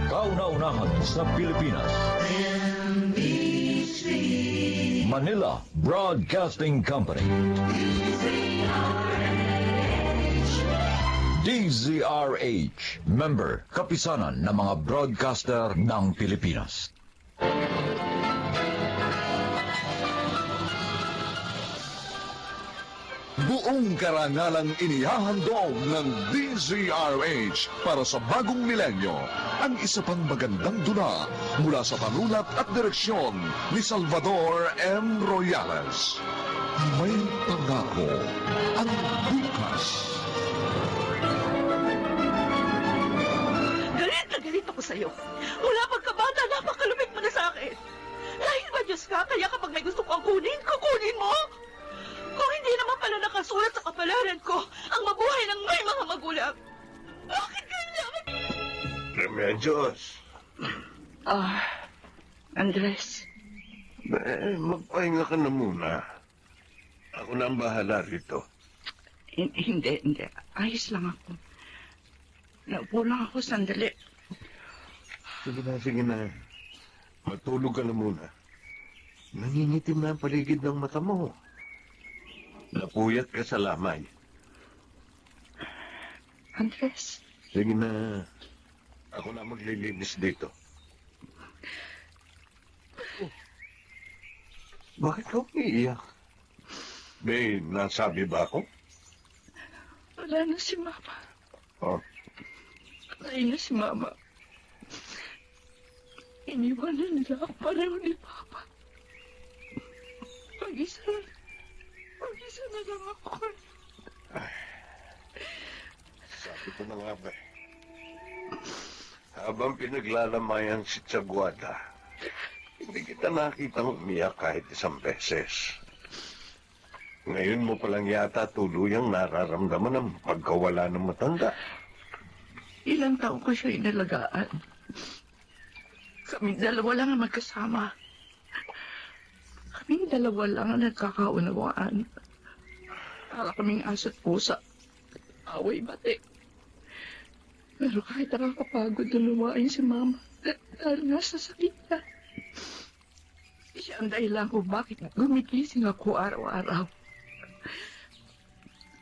Kauna-unahan sa Pilipinas. Manila Broadcasting Company. DZRH, member, kapisanan ng mga broadcaster ng Pilipinas. Buong karangalang inihahandog ng DZRH para sa bagong milenyo ang isa pang magandang dula mula sa panulat at direksyon ni Salvador M. Royales. May pangako ang bukas. Galit na galit ako sa'yo. Mula pagkabata, napakalupit mo na sa akin. Dahil ba Diyos ka, kaya kapag may gusto kang kunin, kukunin mo? Kung hindi naman pala nakasulat sa kapalaran ko ang mabuhay ng may mga magulang, bakit kailangan? Remedios. Andres. Magpahinga ka na muna. Ako na ang bahala rito. Hindi. Ayos lang ako. Naupo lang ako sandali. Sige na. Matulog ka na muna. Nangingitim na ang paligid ng mata mo. Napuyat ka sa lamay. Andres. Sige na. Ako na maglilinis dito. Oh. Bakit ka umiiyak? May nasabi ba ako? Wala na si Mama. Oh. Patay na si Mama. Iniwanan nila ako pareho ni Papa. Mag-isa na lang ako. Sabi ko na nga ba eh. Habang pinaglalamayan si Tiaguada, hindi kita nakita umiyak kahit isang beses. Ngayon mo palang yata tuluyang nararamdaman ang pagkawala ng matanda. Ilang taon ko siya inalagaan. Kaming dalawa lang ang magkasama. Kaming dalawa lang ang nagkakaunawaan. Para kaming aso't pusa. Away bate. Pero kahit nakakapagod lumawain si Mama dahil nasa sakit niya. Siya ang dahilan kung bakit gumigising ako araw-araw.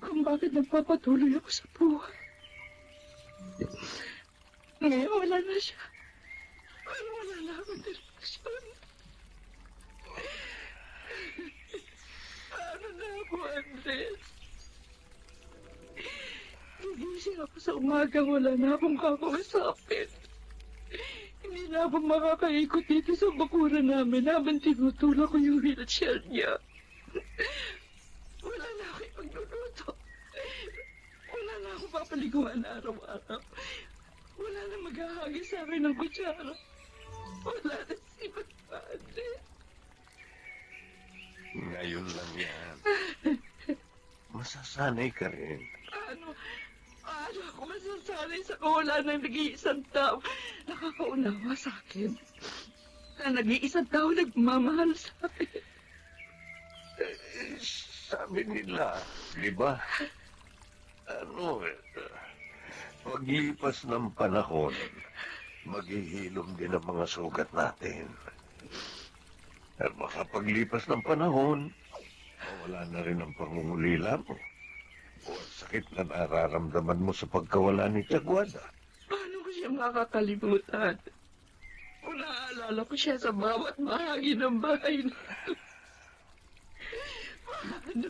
Kung bakit nagpapatuloy ako sa buhay. Ngayon wala na siya. Pero wala na akong direksyon. Paano na ako, Andres? Gigising ako sa umaga, wala na akong kakausapin. Hindi na ako makakaikot dito sa bakuran namin habang tinutulak ko yung wheelchair niya. Wala na ako ipagluluto. Wala na akong papaliguan araw-araw. Wala na maghahagis sa akin ng kutsara. Wala na si Padre. Ngayon lang yan. Masasanay ka rin. Paano ako masasanay sa kawalan ng nag-iisang tao nakakaunawa sa akin? Na nag-iisang tao nagmamahal sa akin. Sabi nila, di ba? Paglipas ng panahon, maghihilom din ang mga sugat natin. At baka paglipas ng panahon, mawala na rin ang pangungulila mo. O ang sakit na nararamdaman mo sa pagkawala ni Tiaguada. Paano ko siya makakalimutan? Kung naaalala ko siya sa bawat bahagi ng bahay na ito. Paano?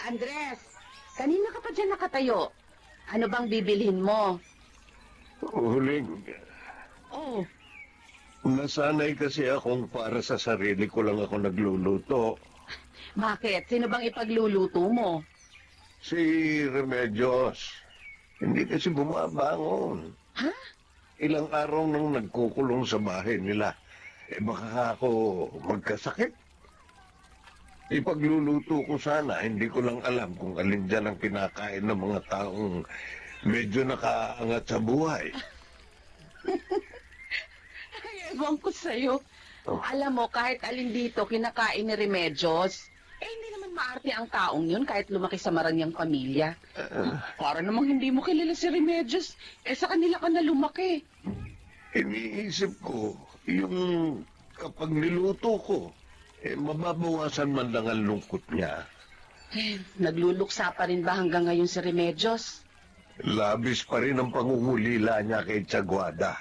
Andres, kanina ka pa dyan nakatayo. Ano bang bibilhin mo? Huling, Oh, nasanay kasi akong para sa sarili ko lang ako nagluluto. bakit? Sino bang ipagluluto mo? Si Remedios, hindi kasi bumabangon. Ha? Ilang araw nang nagkukulong sa bahay nila. Baka ako magkasakit. Ipagluluto ko sana, hindi ko lang alam kung alin dyan ang kinakain ng mga taong medyo nakaangat sa buhay. Ay, ewan ko sa'yo. Oh. Alam mo, kahit alin dito, kinakain ni Remedios. Eh, hindi naman maarte ang taong yun kahit lumaki sa marangyang pamilya. Para namang hindi mo kilala si Remedios. Eh, sa kanila ka na lumaki. Iniisip ko, yung kapag niluto ko, mababawasan man lang ang lungkot niya. Eh, nagluluksa pa rin ba hanggang ngayon si Remedios? Labis pa rin ang pangungulila niya kay Tiaguada.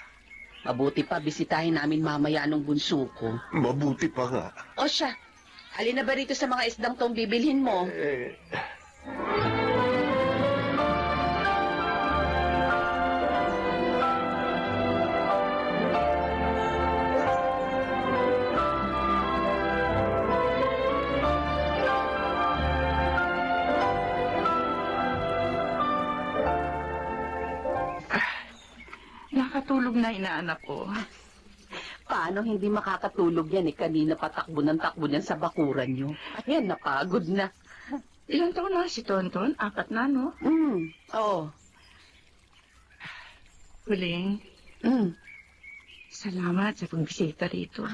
Mabuti pa, bisitahin namin mamaya anong bunso ko. Mabuti pa nga. O siya, alin na ba rito sa mga isdang tong bibilhin mo? Nakatulog na inaanak ko. Paano hindi makakatulog yan eh? Kanina pa takbo ng takbo niyan sa bakuran niyo. Ayan, napagod na. Ilang taon na si Tonton? 4 na, no? Oo. Huling, Mm. salamat sa pagbisita rito.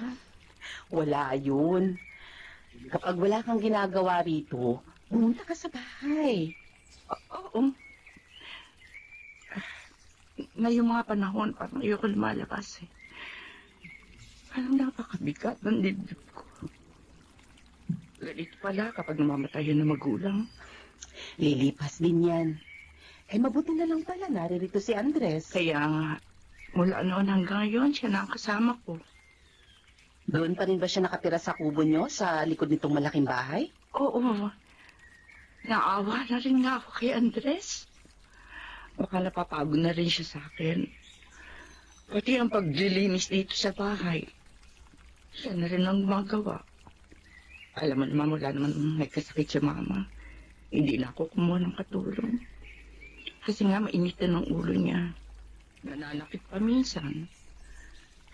Wala yun. Kapag wala kang ginagawa rito, pumunta ka sa bahay. Oo. Ngayong mga panahon, parang ayoko lumalabas eh. Parang napakabigat ng dibdib ko. Ganito pala kapag namamatay yun ng magulang. Lilipas din yan. Eh, mabuti na lang pala naririto si Andres. Kaya nga, mula noon hanggang ngayon, siya na ang kasama ko. Doon pa rin ba siya nakatira sa kubo niyo sa likod nitong malaking bahay? Oo. Naawa na rin nga ako kay Andres. Baka napapagod na rin siya sa akin. Pati ang paglilinis dito sa bahay. Siya na rin ang magawa. Alam mo naman, wala naman nagkasakit si mama. Hindi na ako kumuha ng katulong. Kasi nga mainitan ng ulo niya. Nananakit pa minsan.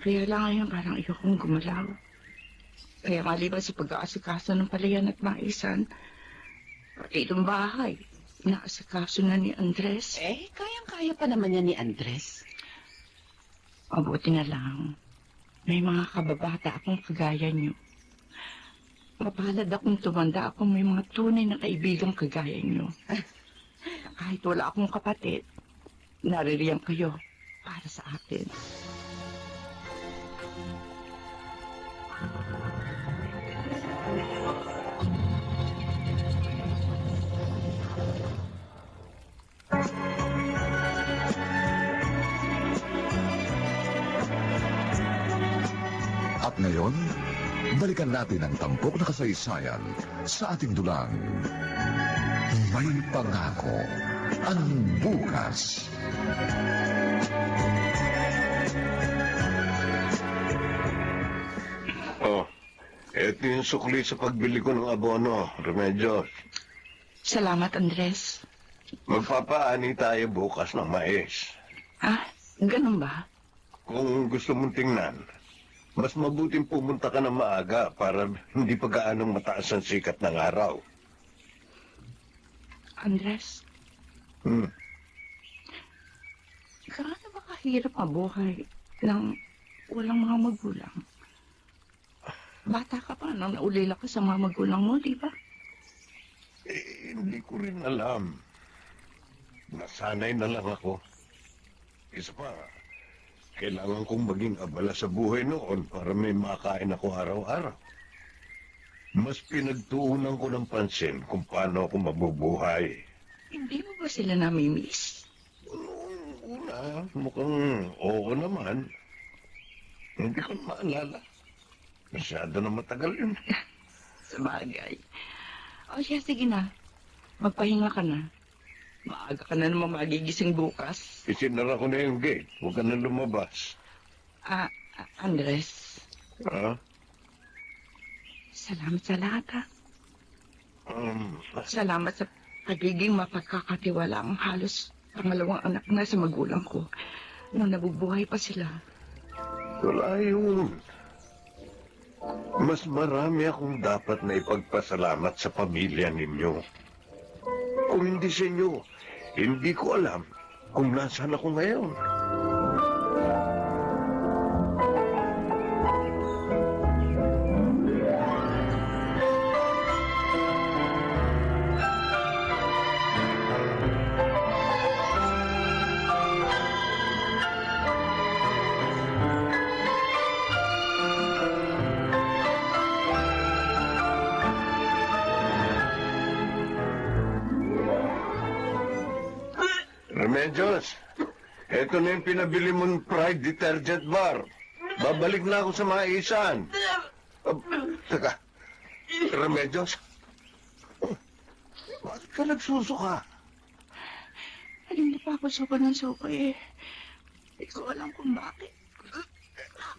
Kaya lang ngayon parang ayokong gumalaw. Kaya maliban sa pag-aasikaso ng palayan at maisan, pati itong bahay, inaasikaso na ni Andres. Eh, kayang-kaya pa naman yan ni Andres. Mabuti na lang. May mga kababata akong kagaya niyo. Mapalad akong tumanda akong may mga tunay na kaibigang kagaya niyo. Kahit wala akong kapatid, naririyan kayo para sa akin. At ngayon, balikan natin ang tampok na kasaysayan sa ating dulang. May pangako ang bukas. Oh, eto yung sukli sa pagbili ko ng abono, Remedios. Salamat, Andres. Magpapaani tayo bukas ng mais. Ah, ganun ba? Kung gusto mong tingnan, mas mabuting pumunta ka na maaga para hindi pa gaanong mataas ang sikat ng araw. Andres, gaano ba kahirap mabuhay ng walang mga magulang? Bata ka pa nang naulila ka sa mga magulang mo, di ba? Hindi ko rin alam. Nasanay na lang ako. Isa pa, kailangan kong maging abala sa buhay noon para may makain ako araw-araw. Mas pinagtuunan ko ng pansin kung paano ako mabubuhay. Hindi mo ba sila namimiss? Noong una, mukhang oo naman. Hindi ko maalala. Masyado na matagal yun. Sa bagay. O siya, sige na. Magpahinga ka na. Maaga ka na naman magigising bukas. Isinara ko na yung gate. Huwag ka na lumabas. Andres, Ha? salamat sa lahat, ha? Um, Salamat sa pagiging mapagkakatiwala ang halos pangalawang anak na sa magulang ko nung nabubuhay pa sila. Wala yun. Mas marami akong dapat na ipagpasalamat sa pamilya ninyo. Kung hindi sa inyo, hindi ko alam kung nasaan ako ngayon. Remedios, eto na yung pinabili mong Pride Detergent Bar. Babalik na ako sa mga isan. Teka, Remedios, bakit ka nagsusuka? Hindi pa ako suka ng suka eh. Hindi ko alam kung bakit.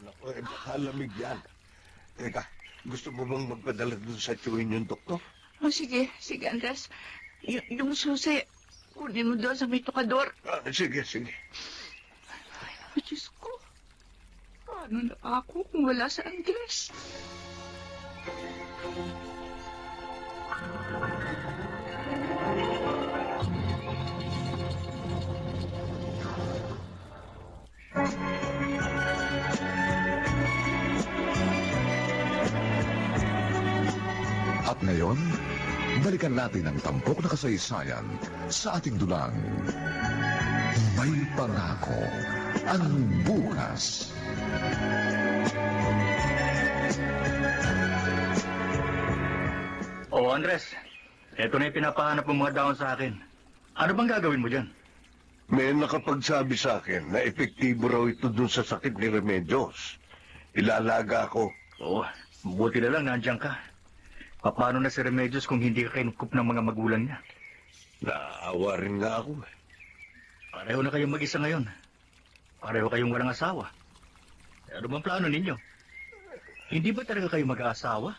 Naku, baka lamig yan. Teka, gusto mo bang magpadala dun sa tiyuhin yung doktor? Oh, sige, Andres. Yung susi, kunin mo doon sa may tukador. Sige, sige. Ay, Diyos ko. Paano na ako kung wala sa Andres? At ngayon, balikan natin ang tampok na kasaysayan sa ating dulang. May pangako ang bukas. Oh, Andres, eto na yung pinapahanap ng mga daon sa akin. Ano bang gagawin mo dyan? May nakapagsabi sa akin na epektibo raw ito dun sa sakit ni Remedios. Ilalaga ako. Oo, buti na lang nandiyan ka. Paano na si Remedios kung hindi ka kinukup ng mga magulang niya? Naawa rin nga ako. Pareho na kayong mag-isa ngayon. Pareho kayong walang asawa. Ano bang plano ninyo? Hindi ba talaga kayo mag-aasawa?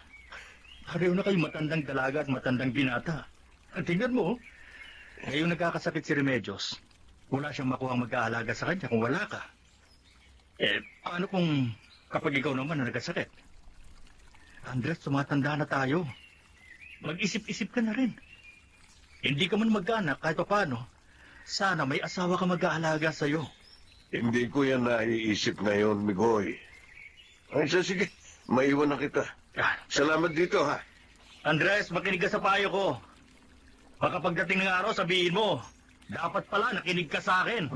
Pareho na kayong matandang dalaga at matandang binata. At tingnan mo, ngayong nagkakasakit si Remedios, wala siyang makuhang mag-aalaga sa kanya kung wala ka. Paano kung kapag ikaw naman na nagkasakit? Andres, tumatanda na tayo. Mag-isip-isip ka na rin. Hindi ka man mag-anak kahit paano. Sana may asawa ka mag-aalaga sa'yo. Hindi ko yan naiisip ngayon, Migoy. Ay, sige. Maiwan na kita. Salamat dito, ha? Andres, makinig ka sa payo ko. Baka pagdating ng araw, sabihin mo, dapat pala nakinig ka sa akin.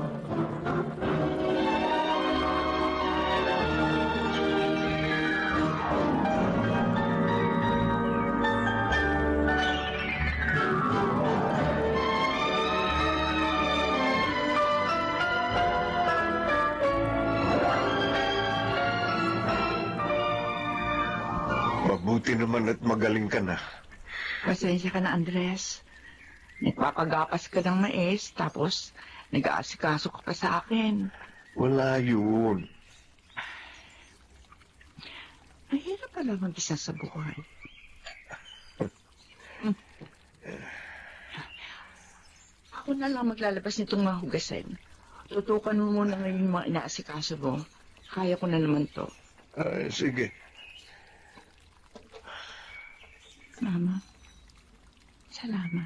Mabuti naman at magaling ka na. Pasensya ka na, Andres. Nagpapagapas ka ng mais, tapos nag-aasikaso ka pa sa akin. Wala yun. Mahirap pala mag-isa sa buhay. Ako na lang maglalabas nitong mga hugasin. Tutukan mo muna ngayon yung mga inaasikaso mo. Kaya ko na naman to. Ay, sige. Mama, salamat.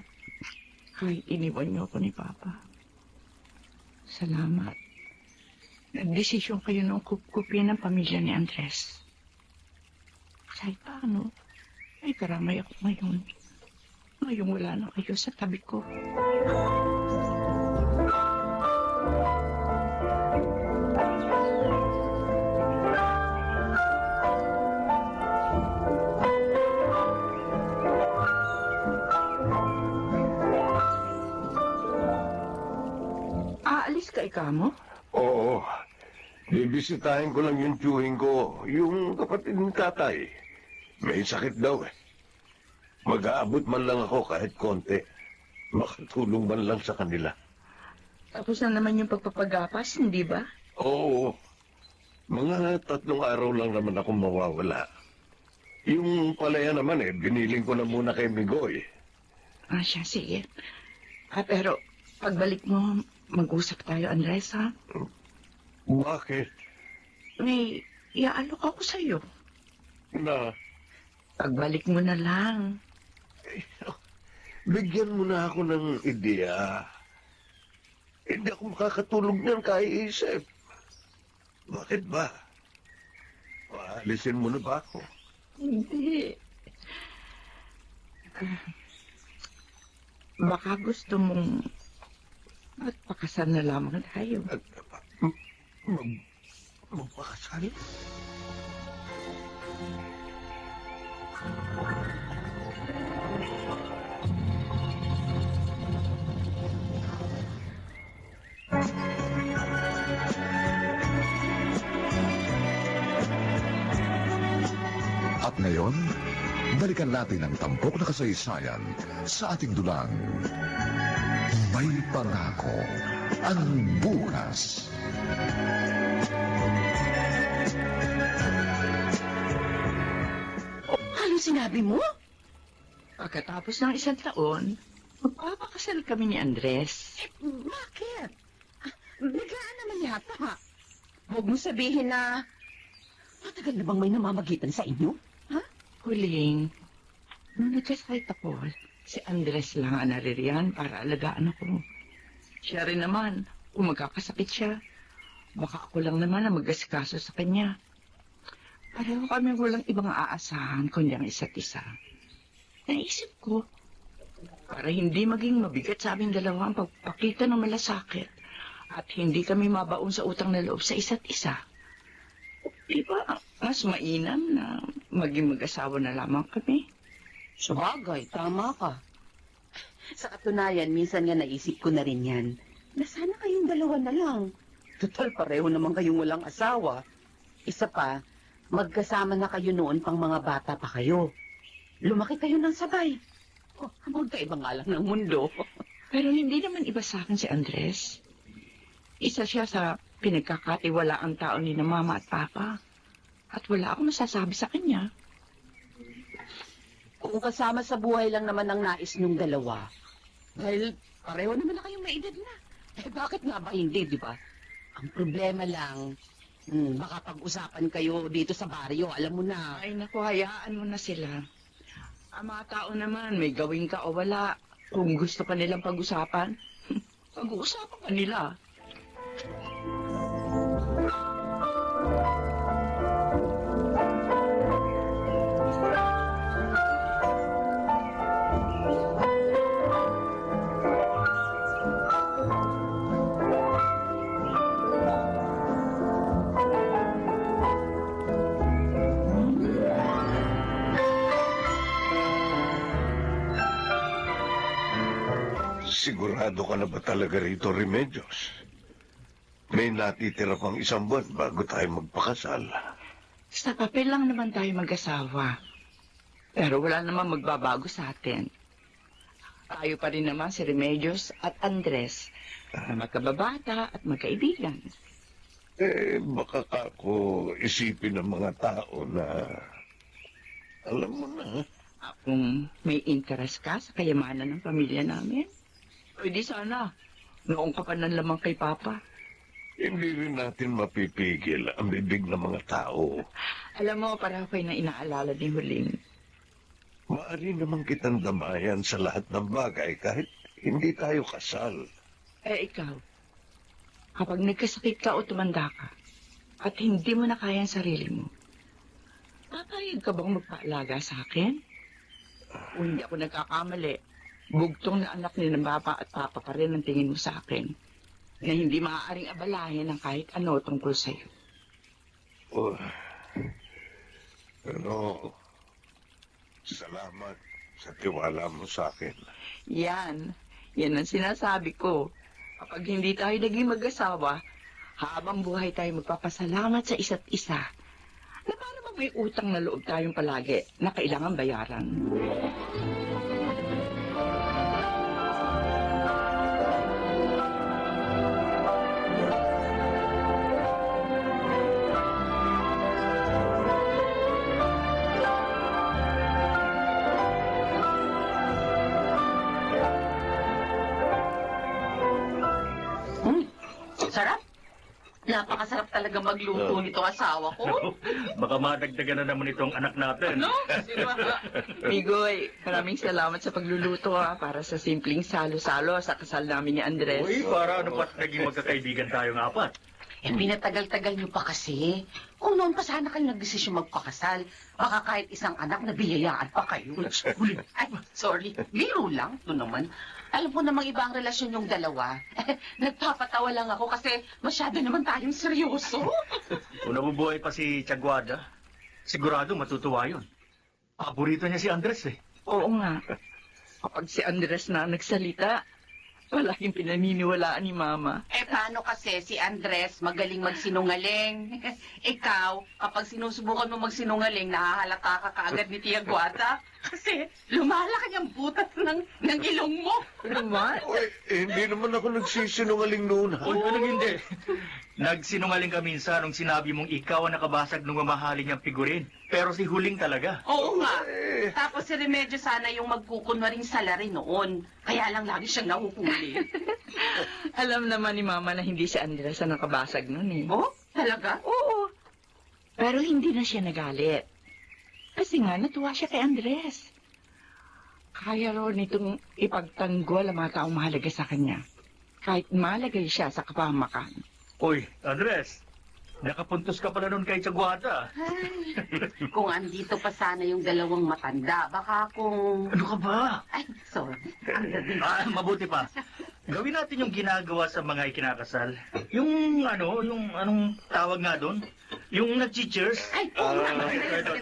Kahit iniwan niyo ako ni Papa. Salamat. Nagdesisyon kayo ng kupkupin ng pamilya ni Andres. Kahit paano, ay karamay ako ngayon. Ngayong wala na kayo sa tabi ko. Aalis ka ikaw mo? Oo. Bibisitahin ko lang yung tiyuhin ko, yung kapatid ng tatay. May sakit daw eh. Mag-aabot man lang ako kahit konti. Makatulong man lang sa kanila. Tapos na naman yung pagpapagapas, hindi ba? Oo. Mga 3 araw lang naman ako mawawala. Yung palaya naman biniling ko na muna kay Migoy. Siya, sige. Pero pagbalik mo, mag-usap tayo, Andres, ha? Bakit? May iaalok ako sa'yo. Na, Pagbalik mo na lang. bigyan mo na ako ng ideya. Hindi ako makakatulog niyan kaiisip. Bakit ba? Paalisin mo na ba ako? Hindi. Baka gusto mong magpakasal na lamang tayo. Magpakasal? At ngayon, balikan natin ang tampok na kasaysayan sa ating dulang. May pangako ang bukas. Ano sinabi mo? Pagkatapos ng isang taon, magpapakasal kami ni Andres. Bakit? Biglaan naman yata. Huwag mo sabihin na matagal na bang may namamagitan sa inyo? Huling, nung nagkasakit ako, si Andres lang ang naririyan para alagaan ako. Siya rin naman, kung magkakasakit siya, baka ako lang naman ang mag-asikaso sa kanya. Pareho kami walang ibang aasahan kundi ang isa't isa. Naisip ko, para hindi maging mabigat sa aming dalawa ang pagpakita ng malasakit at hindi kami mabaon sa utang na loob sa isa't isa. Di ba, mas mainam na maging mag-asawa na lamang kami? Sabagay, tama ka. Sa katunayan, minsan nga naisip ko na rin yan, na sana kayong dalawa na lang. Total, pareho naman kayong walang asawa. Isa pa, magkasama na kayo noon pang mga bata pa kayo. Lumaki kayo ng sabay. Oh, magkaiba nga lang ng mundo. Pero hindi naman iba sa akin si Andres. Isa siya sa pinagkakatiwalaang tao ni na mama at papa. At wala akong masasabi sa kanya. Kung kasama sa buhay lang naman ang nais niyong dalawa, dahil pareho naman na kayong may edad na. Eh bakit nga ba hindi, di ba? Ang problema lang, baka pag-usapan kayo dito sa baryo, alam mo na. Ay naku, hayaan mo na sila. Ang mga tao naman, may gawin ka o wala. Kung gusto pa nilang pag-usapan, pag-uusapan ka nila. Sigurado ka na ba talaga rito, Remedios? May natitira pang isang buwan bago tayo magpakasal. Sa papel lang naman tayo mag-asawa. Pero wala naman magbabago sa atin. Tayo pa rin naman si Remedios at Andres na magkababata at magkaibigan. Baka ako isipin ng mga tao na, alam mo na, Kung may interest ka sa kayamanan ng pamilya namin, pwede sana. Noong ka pa lamang kay Papa. hindi rin natin mapipigil ang bibig ng mga tao. Alam mo, para ako'y na inaalala ni Huling. Maaari naman kitang damayan sa lahat ng bagay kahit hindi tayo kasal. Ikaw, kapag nagkasakit ka o tumanda ka, at hindi mo na kaya ang sarili mo, papayag ka bang magpaalaga sa akin? Kung hindi ako nagkakamali, bugtong na anak ni ng Papa at Papa pa rin ang tingin mo sa akin, na hindi maaaring abalahin ng kahit ano tungkol sa'yo. Oh, pero, salamat sa tiwala mo sa akin. Yan ang sinasabi ko. Kapag hindi tayo naging mag-asawa, habang buhay tayo magpapasalamat sa isa't isa, na para bang may utang na loob tayong palagi na kailangan bayaran. Sarap. Napakasarap talaga magluto nitong asawa ko. Baka madagdagan na naman itong anak natin. Ano? Sino ba? Migoy, maraming salamat sa pagluluto para sa simpleng salo-salo sa kasal namin ni Andres. Uy, para ano pa't naging magkakaibigan tayong apat? Eh, pinatagal-tagal niyo pa kasi. Kung noon pa sana kayo nagdesisyon magpakasal, baka kahit isang anak na biyayaan pa kayo. Ay, sorry. Biro lang. Ito naman. Alam ko namang iba ang relasyon yung dalawa. Nagpapatawa lang ako kasi masyado naman tayong seryoso. Kung nabubuhay pa si Tiaguada, sigurado matutuwa yun. Paborito niya si Andres eh. Oo nga. Kapag si Andres na nagsalita, Palaging pinaniniwalaan ni Mama. Eh, paano kasi si Andres magaling magsinungaling? Ikaw, kapag sinusubukan mo magsinungaling, nahahalata ka kaagad ni Tia Guata. Kasi lumalaki ang butas ng ilong mo. Naman? Uy, hindi naman ako nagsisinungaling noon, ha? Uy, anong hindi? Nagsinungaling ka minsan nung sinabi mong ikaw ang nakabasag ng mamahalin niyang figurin. Pero si Huling talaga. Oo nga. Tapos si Remedyo sana yung magkukunwaring salary noon. Kaya lang lagi siyang nahuhuli. Alam naman ni Mama na hindi si Andres ang nakabasag nun eh. Oh, talaga? Oo. Pero hindi na siya nagalit. Kasi nga, natuwa siya kay Andres. Kaya raw nitong ipagtanggol ang mga taong mahalaga sa kanya. Kahit malagay siya sa kapahamakan. Uy, Andres, nakapuntos ka pala nun kay Tiaguata. Kung andito pa sana yung dalawang matanda, baka kung... Ano ka ba? Ay, sorry. Ang dating. Mabuti pa. Gawin natin yung ginagawa sa mga ikinakasal. Yung anong tawag nga doon? Yung nag-cheers. Ay, oo nga. Ito.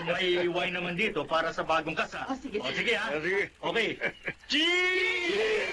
May wine naman dito para sa bagong kasal. Oh, sige. Sige ha. Sige. Okay. Cheers!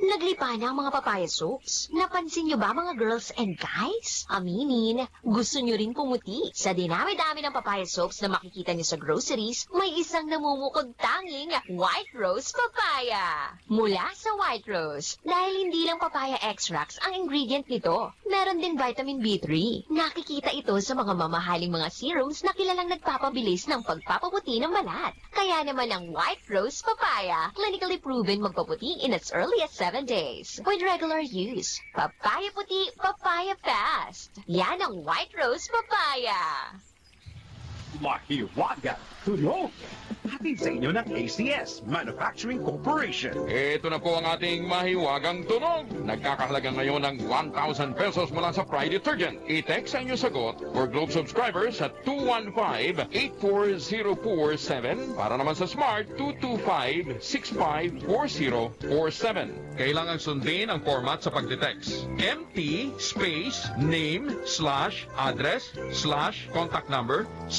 Naglipa na ang mga papaya soaps. Napansin niyo ba mga girls and guys? Aminin, gusto niyo rin pumuti. Sa dinami-dami ng papaya soaps na makikita niyo sa groceries, may isang namumukod tanging White Rose Papaya. Mula sa White Rose, dahil hindi lang papaya extracts ang ingredient nito, meron din vitamin B3. Nakikita ito sa mga mamahaling mga serums na kilalang nagpapabilis ng pagpapaputi ng balat. Kaya naman ang White Rose Papaya, clinically proven magpaputi in as early as 7 days. With regular use, papaya puti, papaya fast. Yan ang White Rose Papaya. Mahiwaga tunog. Hatid sa inyo ng ACS Manufacturing Corporation. Ito na po ang ating mahiwagang tunog. Nagkakahalaga ngayon ng 1,000 pesos mula sa Pride Detergent. I-text sa inyong sagot for Globe subscribers at 215-84047 para naman sa Smart 225-654047. Kailangan sundin ang format sa pagte-text. MT space name / address / contact number /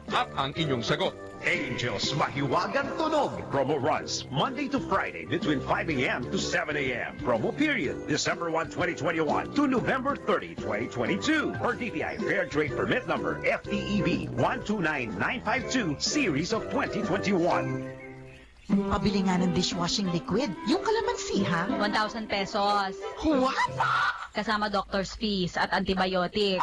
at ang inyong sagot. Angels Mahiwagang Tunog. Promo runs Monday to Friday between 5 a.m. to 7 a.m. Promo period December 1, 2021 to November 30, 2022. For DTI Fair Trade Permit Number FTEB 129952 Series of 2021. Pabili nga ng dishwashing liquid. Yung kalamansi, ha? 1,000 pesos. What? Kasama doctor's fees at antibiotic.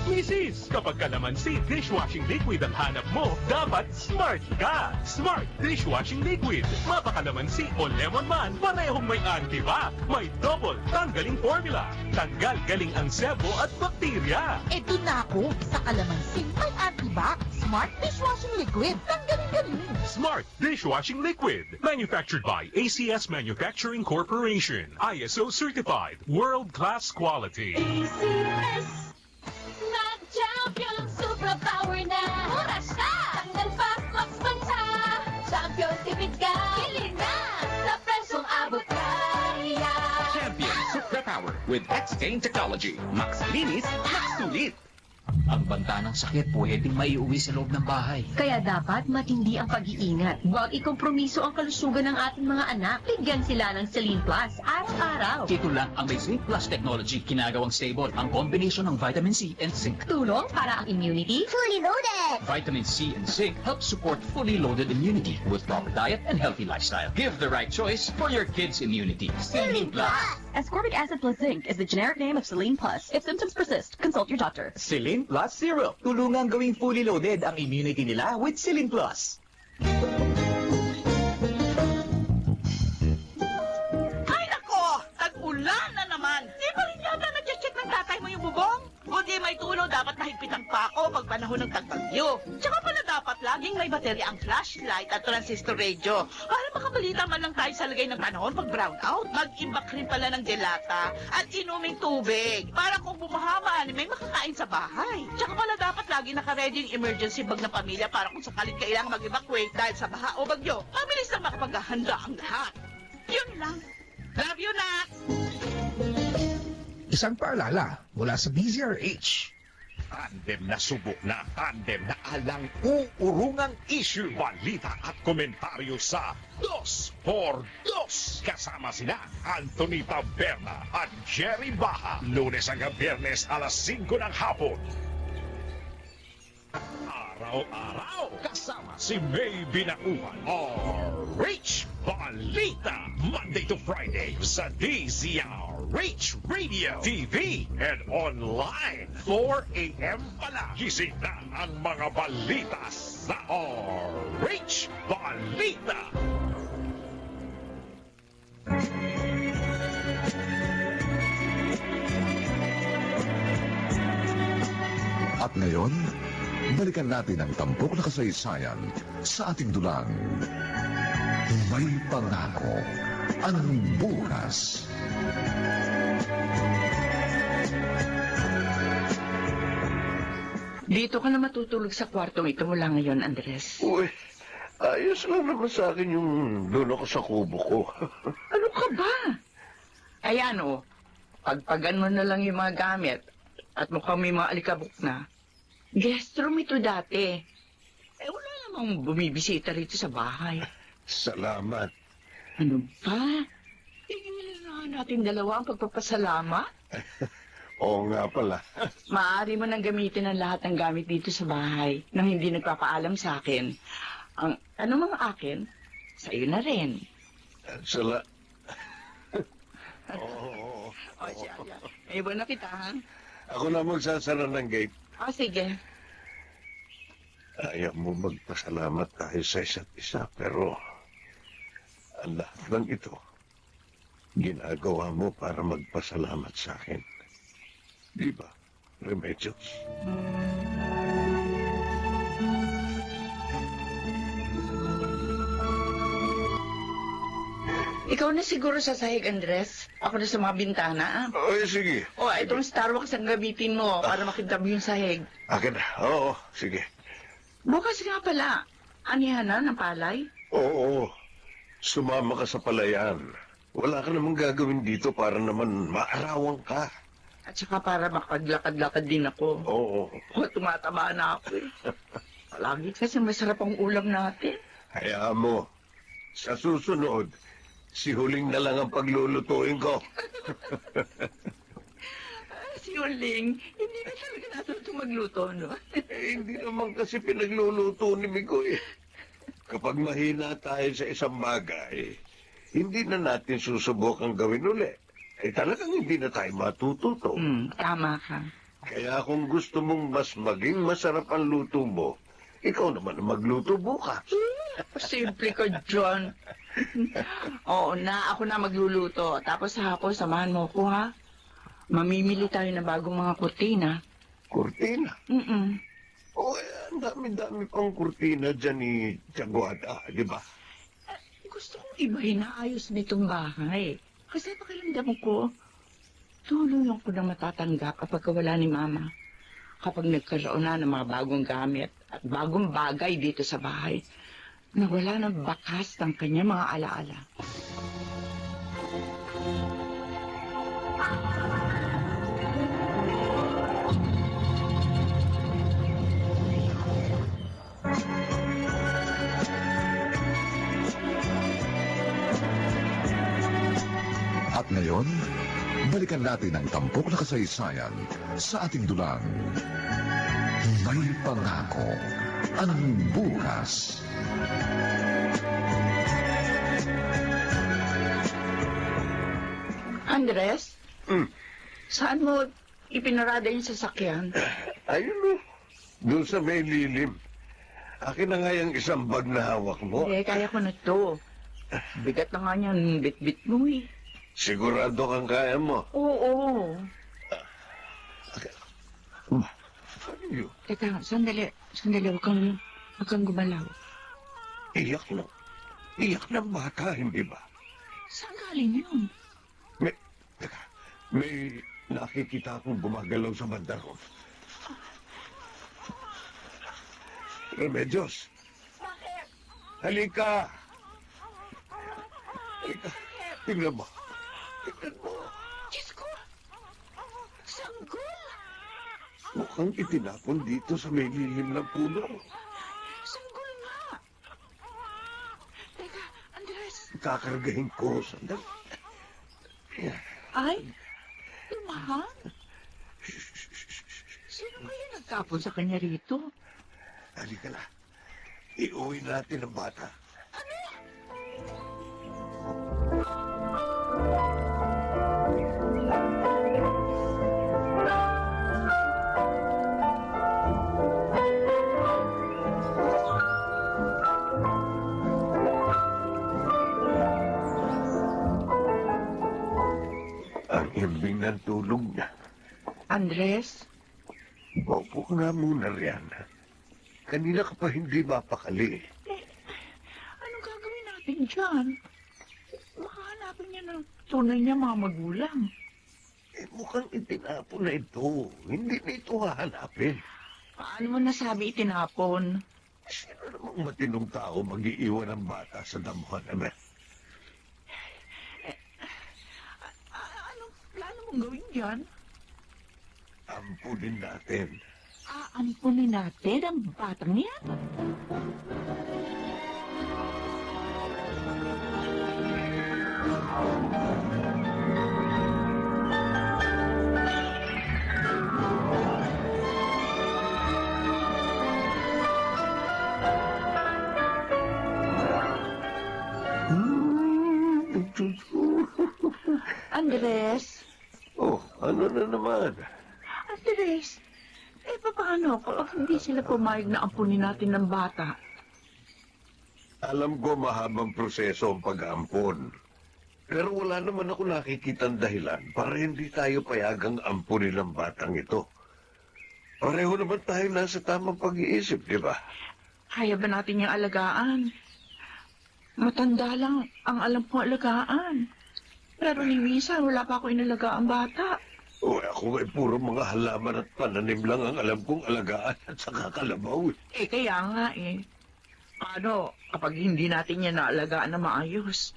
Mrs. Kapag kalamansi dishwashing liquid ang hanap mo, dapat smart ka! Smart dishwashing liquid. Mapakalamansi o lemon man, parehong may antibac. May double tanggaling formula. Tanggal galing ang sebo at bakterya. Eto na ako sa kalamansi. May antibac. Smart dishwashing liquid. Tanggalin-galing. Smart dishwashing liquid. Manufactured by ACS Manufacturing Corporation. ISO certified. World-class quality. ACS Mag-champion Super Power na! Oras na! Tanggal fast max bansa! Champion tipid ka! Kilin na! Sa presyong abot kaya! Champion Super Power with X-Gain Technology. Max linis, max sulit. Ang banta ng sakit pwedeng maiuwi sa loob ng bahay. Kaya dapat matindi ang pag-iingat. Huwag ikompromiso ang kalusugan ng ating mga anak. Bigyan sila ng Celine Plus araw-araw. Ito lang ang may Zinc Plus technology ginagawang stable ang combination ng vitamin C and zinc. Tulong para ang immunity. Fully loaded! Vitamin C and zinc help support fully loaded immunity with proper diet and healthy lifestyle. Give the right choice for your kids' immunity. Celine Plus. Ascorbic acid plus zinc is the generic name of Celine Plus. If symptoms persist, consult your doctor. Celine Plus Syrup. Tulungang gawing fully loaded ang immunity nila with Celine Plus. Ay, nako! Tag-ulan na naman! Di ba rin yata nag-check ng tatay mo yung bubong? O di may tulo, dapat mahigpitan pa ako pag panahon ng tagbagyo. Tsaka pala dapat laging may baterya ang flashlight at transistor radio para makabalita man lang tayo sa lagay ng panahon pag brownout. Mag-imbak rin pala ng delata at inuming tubig para kung bumahaman, may makakain sa bahay. Tsaka pala dapat lagi nakaready yung emergency bag ng pamilya para kung sakaling kailangang mag-evacuate dahil sa baha o bagyo, mabilis na makapaghahanda ang lahat. Yun lang. Love you, Nak! Isang paalala mula sa DZRH. Tandem na subok na, tandem na alang uurungang issue, balita at komentaryo sa 2x2. Kasama sina Anthony Taberna at Jerry Baha. Lunes hanggang Biyernes alas 5 ng hapon. Araw-araw kasama si May Binauhan. RH Balita, Monday to Friday sa DZRH Radio, TV, and online. 4 a.m. pa lang. Gising na ang mga balita sa RH Balita. At ngayon, balikan natin ang tampok na kasaysayan sa ating dulang. May pangako ang bukas. Dito ka na matutulog sa kwartong ito mula ngayon, Andres. Uy, ayos lang naman sa akin yung doon ako sa kubo ko. Ano ka ba? Ayan o, pagpagan mo na lang yung mga gamit at mukhang may mga alikabok na. Guest room ito dati. Wala namang bumibisita rito sa bahay. Salamat. Ano ba? Tingnan na natin dalawa ang pagpapasalamat. Oo nga pala. Maaari mo nang gamitin ang lahat ng gamit dito sa bahay nang hindi nagpapaalam sa akin. Ang ano mga akin, sa iyo na rin. Oo. O siya. May iba na kita, ha? Ako na magsasara ng gate. O sige. Ayaw mo magpasalamat tayo sa isa't isa, pero ang lahat ng ito, ginagawa mo para magpasalamat sa akin. Di ba, Remedios? Ikaw na siguro sa sahig, Andres. Ako na sa mga bintana, ah. Ay, sige. O, itong Starbucks ang gamitin mo para makita mo yung sahig. Akin na. Oo, sige. Bukas nga pala, anihan na ng palay? Oo, sumama ka sa palayan. Wala ka namang gagawin dito para naman maarawan ka. At saka para makapaglakad-lakad din ako. Oo. O, tumataba na ako eh. Palagi kasi masarap ang ulam natin. Hayaan mo. Sa susunod, si Huling na lang ang paglulutuin ko. Si Uling, hindi na talaga natuto magluto, no? Hindi naman kasi pinagluluto ni Migoy. Kapag mahina tayo sa isang bagay, hindi na natin susubukang gawin uli. Talagang hindi na tayo matututo. Tama ka. Kaya kung gusto mong mas maging masarap ang luto mo, ikaw naman ang magluto bukas. Simple ka, John. Oo na, ako na magluluto. Tapos hapon, samahan mo ko, ha? Mamimili tayo ng bagong mga kurtina. Kurtina? Oo, ang dami-dami pang kurtina dyan ni Tiaguada, di ba? Gusto kong ibahin na ayos nitong bahay. Kasi pakiramdam ko, tulong ko na matatanggap kapag wala ni Mama. Kapag nagkaroon na ng mga bagong gamit at bagong bagay dito sa bahay, na wala ng bakas ng kanyang mga alaala. At ngayon, balikan natin ang tampok na kasaysayan sa ating dulang. May pangako ang bukas. Andres? Saan mo ipinarada yung sasakyan? Ayun mo, doon sa may lilim. Akin na nga yung isang bag na hawak mo. Kaya ko na to. Bigat na nga niyan, bit-bit mo eh. Sigurado kang kaya mo. Oo. Ano yun? Teka, sandali, huwag kang gumalaw. Iyak ng bata, hindi ba? Saan galing yun? May nakikita akong gumagalaw sa banda ko. Remedios! Bakit? Halika! Tingnan mo. Diyos ko! mukhang itinapon dito sa may lilim ng puno. Sanggol nga. Teka, Andres. Kakargahin ko. Sandali. Ay, lumahan. Sino kaya nagtapon sa kanya rito? Halika na. Iuwi natin ang bata. Ang himbing ng tulog niya. Andres? Opo ka nga muna riyan. Kanina ka pa hindi mapakali. Anong gagawin natin dyan? Baka hanapin niya ng tunay niya mga magulang. Mukhang itinapon na ito. Hindi na ito hahanapin. Paano mo nasabi itinapon? Sino namang matinong tao mag-iiwan ng bata sa damuhan naman? Anong plano mong gawin dyan? Ampunin natin. Aampunin natin ang batang yan? Andres? Oh, ano na naman? Andres, paano kung hindi sila pumayag na ampunin natin ng bata? Alam ko mahabang proseso ang pag-aampon. Pero wala naman ako nakikitang dahilan para hindi tayo payagang ampunin ang batang ito. Pareho naman tayo nasa tamang pag-iisip, di ba? Kaya ba natin yung alagaan? Matanda lang ang alam kong alagaan. Pero ni Misa, wala pa ako inalaga ang bata. O ako ay puro mga halaman at pananim lang ang alam kong alagaan at saka kalabaw. Kaya nga Paano kapag hindi natin yan naalagaan na maayos?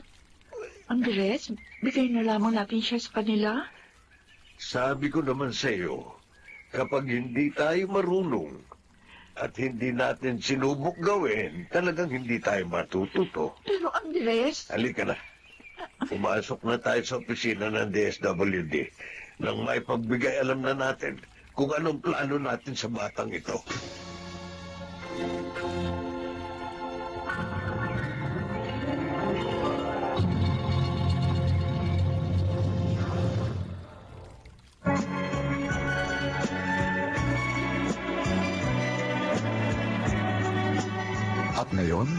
Andres, bigay na lamang natin siya sa kanila. Sabi ko naman sa iyo, kapag hindi tayo marunong at hindi natin sinubok gawin, talagang hindi tayo matututo. Pero Andres... Halika na. Pumasok na tayo sa opisina ng DSWD nang may pagbigay alam na natin kung anong plano natin sa batang ito. At ngayon,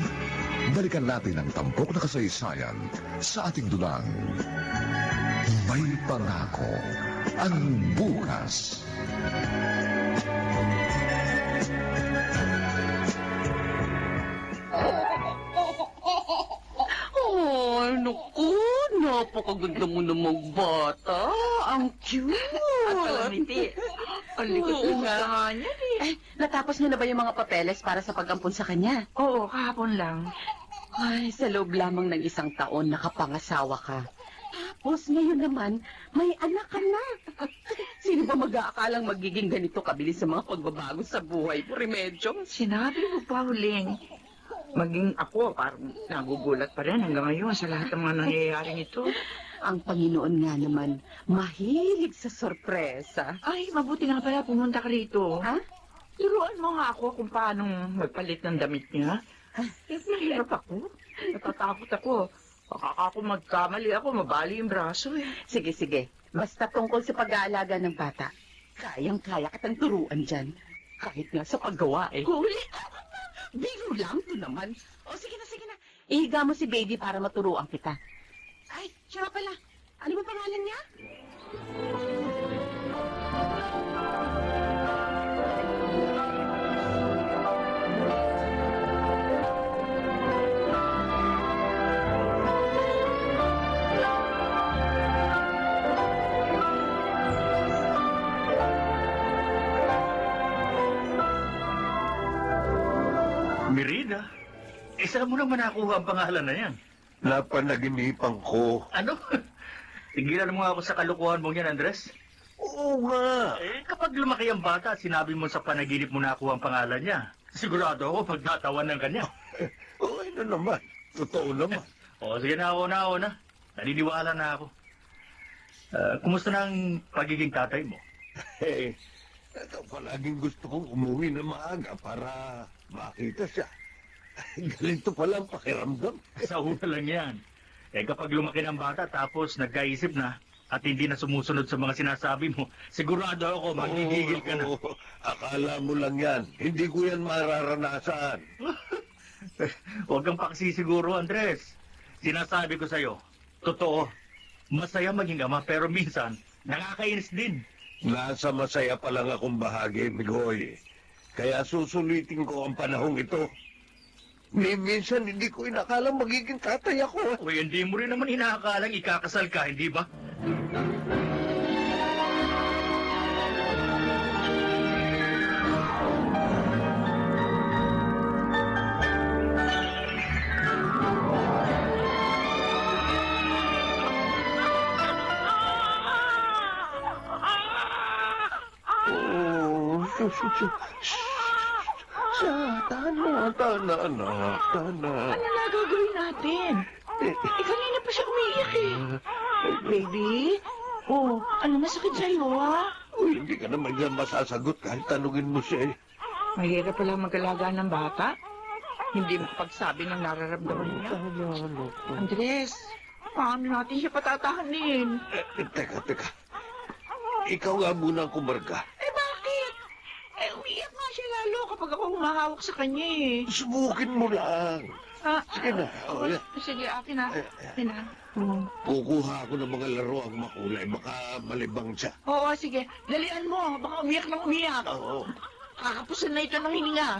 balikan natin ang tampok na kasaysayan sa ating dulang. May pangako ang bukas. Oh, naku, napakaganda mo namang bata. Ang cute. At kalamiti. Ang likod Oo nga nga. niya Natapos niyo na ba yung mga papeles para sa pag-ampon sa kanya? Oo, kahapon lang. Ay, sa loob lamang ng 1 taon nakapangasawa ka. Tapos ngayon naman, may anak ka na. Sino ba mag-aakalang magiging ganito kabilis sa mga pagbabago sa buhay mo, Remedyo? Sinabi mo pa huling. Maging ako, parang nagugulat pa rin hanggang ngayon sa lahat ng mga nangyayaring ito. Ang Panginoon nga naman, mahilig sa sorpresa. Ay, mabuti nga pala pumunta ka rito. Ha? Turuan mo nga ako kung paano magpalit ng damit niya. Mahirap ako. Natatakot ako. Baka ako magkamali ako, mabali yung braso Sige, sige. Basta tungkol sa pag-aalaga ng bata. Kayang-kaya kitang turuan dyan. Kahit nga sa paggawa Huli! Biro lang to naman. O sige na, sige na. Ihiga mo si baby para maturuan kita. Ay, siya nga pala. Ano ba pangalan niya? Mirina? Saan mo naman nakuha ang pangalan na yan? Napanaginipan ko. Ano? Tigilan mo nga ako sa kalukuhan mo yan, Andres. Oo nga. Kapag lumaki ang bata at sinabi mo sa panaginip mo nakuha ang pangalan niya, sigurado ako pagtatawan ng kanya. Oo, ano naman. Totoo naman. Sige na ako na. Naniniwala na ako. Kumusta na ang pagiging tatay mo? Palaging gusto kong umuwi na maaga para makita siya. Ganito pala ang pakiramdam. Sa una lang yan. Kapag lumaki ng bata tapos nagkaisip na at hindi na sumusunod sa mga sinasabi mo, sigurado ako magigigil ka na. Akala mo lang yan. Hindi ko yan mararanasan. Huwag kang paksisiguro, Andres. Sinasabi ko sa'yo, totoo, masaya maging ama pero minsan nakakainis din. Nasa masaya pa lang akong bahagi, Migoy. Kaya susulitin ko ang panahong ito. Minsan hindi ko inakalang magiging tatay ako. Hindi mo rin naman inaakalang ikakasal ka, hindi ba? Tana, anak. Ano na gagawin natin? Kanina pa siya umiiyak Baby? Ano masakit sa'yo, ha? Hindi ka naman yan masasagot kahit tanungin mo siya. Mahirap pala mag-alaga ng bata. Hindi makapagsabi ng nararamdaman niya. Andres, paano natin siya patatahanin? Teka. Ikaw nga muna ang kumarga. Bakit? Umiyak nga siya lalo kapag ako humahawak sa kanya Subukin mo lang. Sige na. Sige, akin na. Kukuha ako ng mga laruang makulay. Baka malibang siya. Oo, sige. Dalian mo. Baka umiyak ng umiyak. Oo. Kakapusan na ito ng hininga.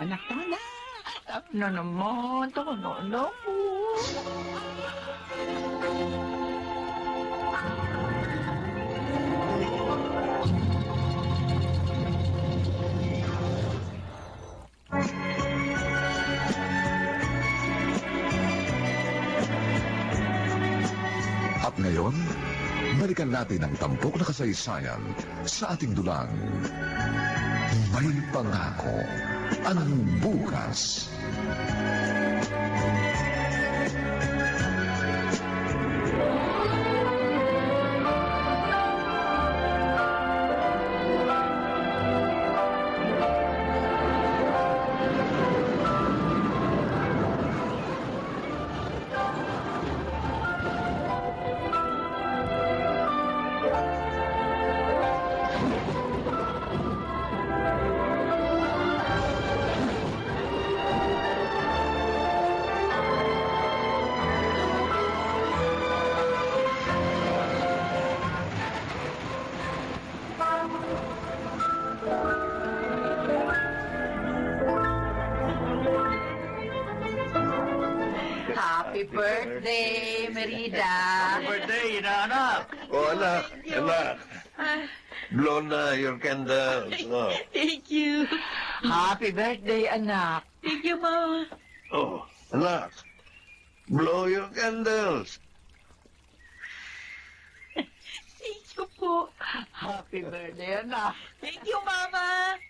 Anak, tama na. Tama na naman. Tama na. At ngayon, balikan natin ang tampok na kasaysayan sa ating dulang. May pangako ang bukas. Happy birthday, Merida. Happy birthday, inaanak. Anak. Blow na your candles. No. Thank you. Happy birthday, anak. Thank you, Mama. Anak. Blow your candles. Thank you po. Happy birthday, anak. Thank you, Mama.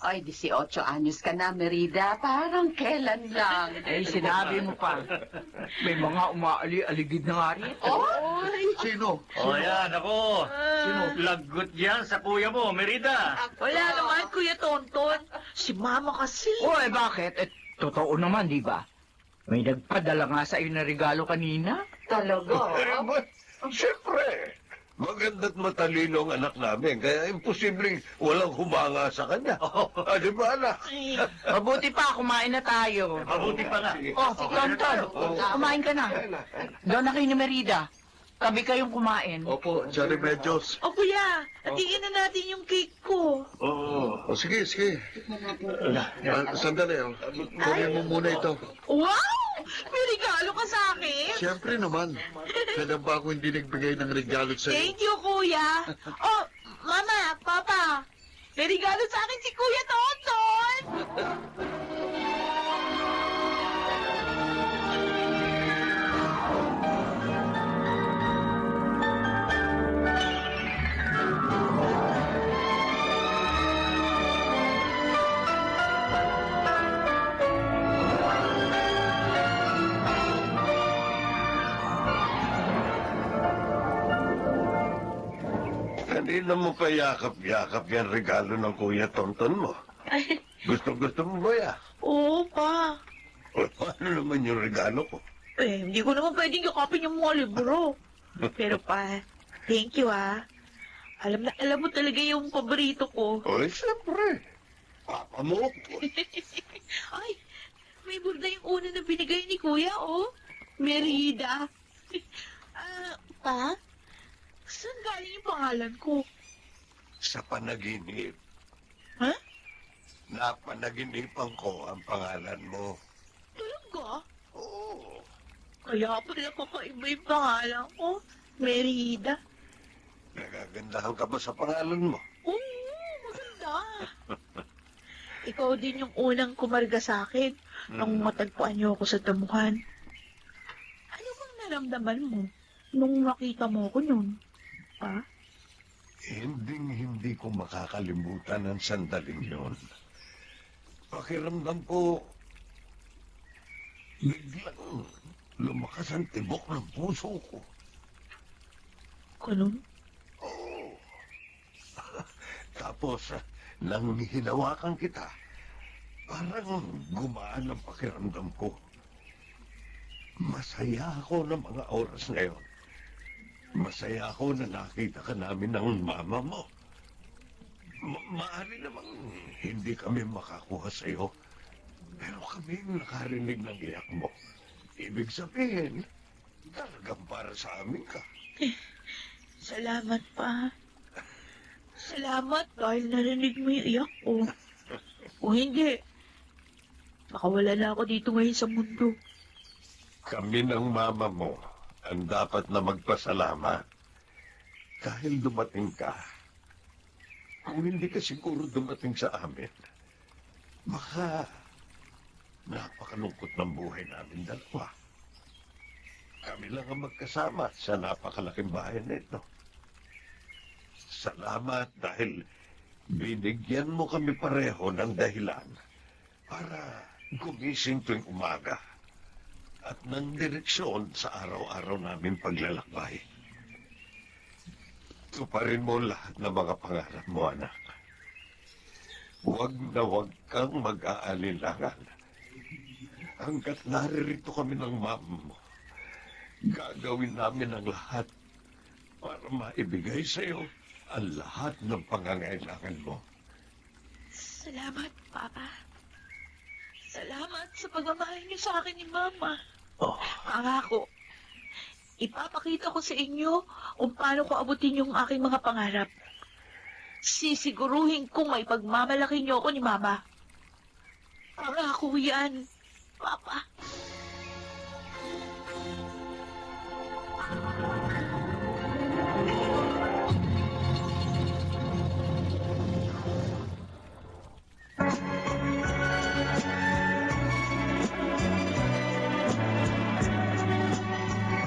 Ay, 18 anyos ka na, Merida. Parang kailan lang. Sinabi mo pa. May mga umaali-aligid na nga rin. Sino? Yan, ako. Sino? Lagot yan sa kuya mo, Merida. Wala naman, Kuya Tonton. Si Mama kasi. Bakit? Totoo naman, di ba? May nagpadala nga sa iyo na regalo kanina. Talaga? Siyempre. Maganda't matalino ang anak namin, kaya imposibleng walang humanga sa kanya. Di ba, anak? Mabuti pa, kumain na tayo. Mabuti pa nga. Tonton, kumain ka na. Doon na kayo ni Merida. Tabi kayong kumain. Opo, Johnny Medjos. Kuya, tingin na natin yung cake ko. Sige. Sandali, kunin mo muna ito. Wow! May regalo ka sa akin? Siyempre naman. Kailan ba ako hindi nagbigay ng regalo sa'yo? Thank you, Kuya. Mama, Papa, may regalo sa akin si Kuya Tonton. Kanina mo pa yakap-yakap yan regalo ng Kuya Tonton mo. Ay, Gusto mo ba ya? oo pa. O, paano naman yung regalo ko? Hindi ko naman pwedeng yakapin yung mga libro. Pero pa, thank you Alam mo talaga yung paborito ko. Oy, siyempre. Papa mo ko. Ay, may burda yung una na binigay ni Kuya, Merida. Pa, saan galing yung pangalan ko? Sa panaginip. Ha? Napanaginipan ko ang pangalan mo. Talaga? Oo. Kaya pala kakaiba yung pangalan ko, Merida. Nagagandahan ka ba sa pangalan mo? Oo, maganda. Ikaw din yung unang kumarga sa akin nung matagpuan niyo ako sa damuhan. Ano bang naramdaman mo nung nakita mo ko nun? Pa? Hindi ko makakalimutan ang sandaling yon. Pakiramdam ko, biglang lumakas ang tibok ng puso ko. Ganun? Oo. Tapos, nang hinawakan kita, parang gumaan ang pakiramdam ko. Masaya ako ng mga oras ngayon. Masaya ako na nakita ka namin ng mama mo. Maaari namang hindi kami makakuha sa'yo, pero kami nakarinig ng iyak mo. Ibig sabihin, talagang para sa amin ka. Salamat pa. Salamat dahil narinig mo yung iyak ko. Kung hindi, baka wala na ako dito ngayon sa mundo. Kami ng mama mo ang dapat na magpasalamat dahil dumating ka. Kung hindi ka siguro dumating sa amin, baka napakalungkot ng buhay namin dalawa. Kami lang ang magkasama sa napakalaking bahay na ito. Salamat dahil binigyan mo kami pareho ng dahilan para gumising tuwing umaga at ng direksyon sa araw-araw namin paglalakbay. Tuparin mo lahat ng mga pangarap mo, anak. Huwag na huwag kang mag-aalinlangan. Hanggat naririto kami ng mama mo, gagawin namin ang lahat para maibigay sa iyo ang lahat ng pangangailangan mo. Salamat, Papa. Salamat sa pagmamahal niyo sa akin ni Mama. Pangako, ipapakita ko sa inyo kung paano ko abutin yung aking mga pangarap. Sisiguruhin kong may pagmamalaki niyo ako ni Mama. Pangako yan, Papa.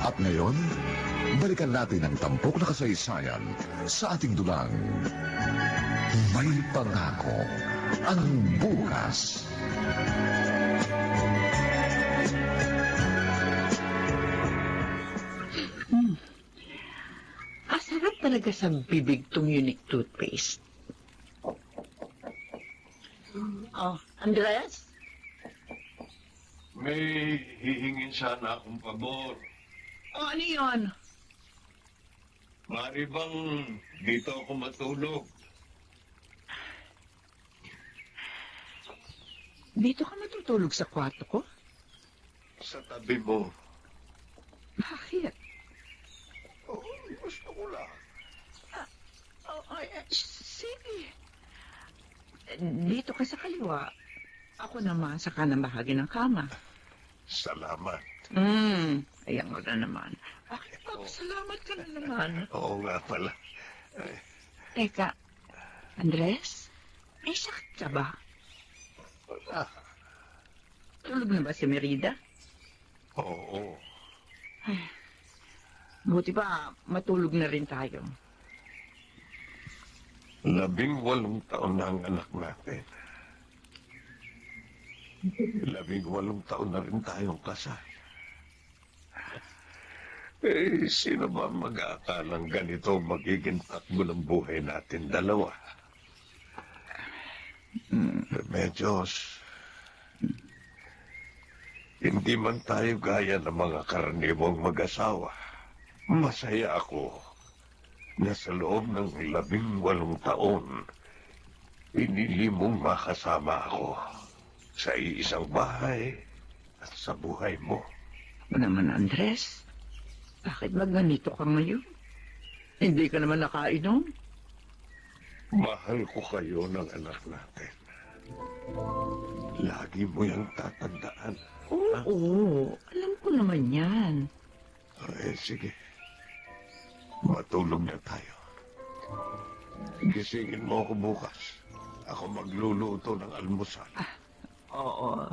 At ngayon, balikan natin ang tampok na kasaysayan sa ating dulang. May pangako ang bukas. Masarap talaga sa bibig tong unique toothpaste. Oh, Andres? May hihingin sana akong pabor. Oh, ano yun? Mari bang dito ako matulog? Dito ka matutulog sa kwarto ko? Sa tabi mo. Bakit? Oh, gusto ko lang. Sige. Dito ka sa kaliwa. Ako naman sa kanang bahagi ng kama. Salamat. Ayan mo na naman. Bakit salamat ka na naman? Oo nga pala. Teka, Andres, may sakit ka ba? Wala. Tulog na ba si Merida? Oo. Buti ba matulog na rin tayo? 18 taon na ang anak natin. 18 taon na rin tayong kasal. Sino ba mag-aakalang ganito magiging takbo ng buhay natin dalawa? Remedios, hindi man tayo gaya ng mga karaniwang mag-asawa. Masaya ako na sa loob ng 18 taon, pinili mong makasama ako sa iisang bahay at sa buhay mo. Naman, Andres, bakit ba ganito ka ngayon? Hindi ka naman nakainom? Mahal ko kayo ng anak natin. Lagi mo yung tatandaan. Oo, alam ko naman yan. Sige. Matulog na tayo. Gisingin mo ako bukas. Ako magluluto ng almusal. Oo.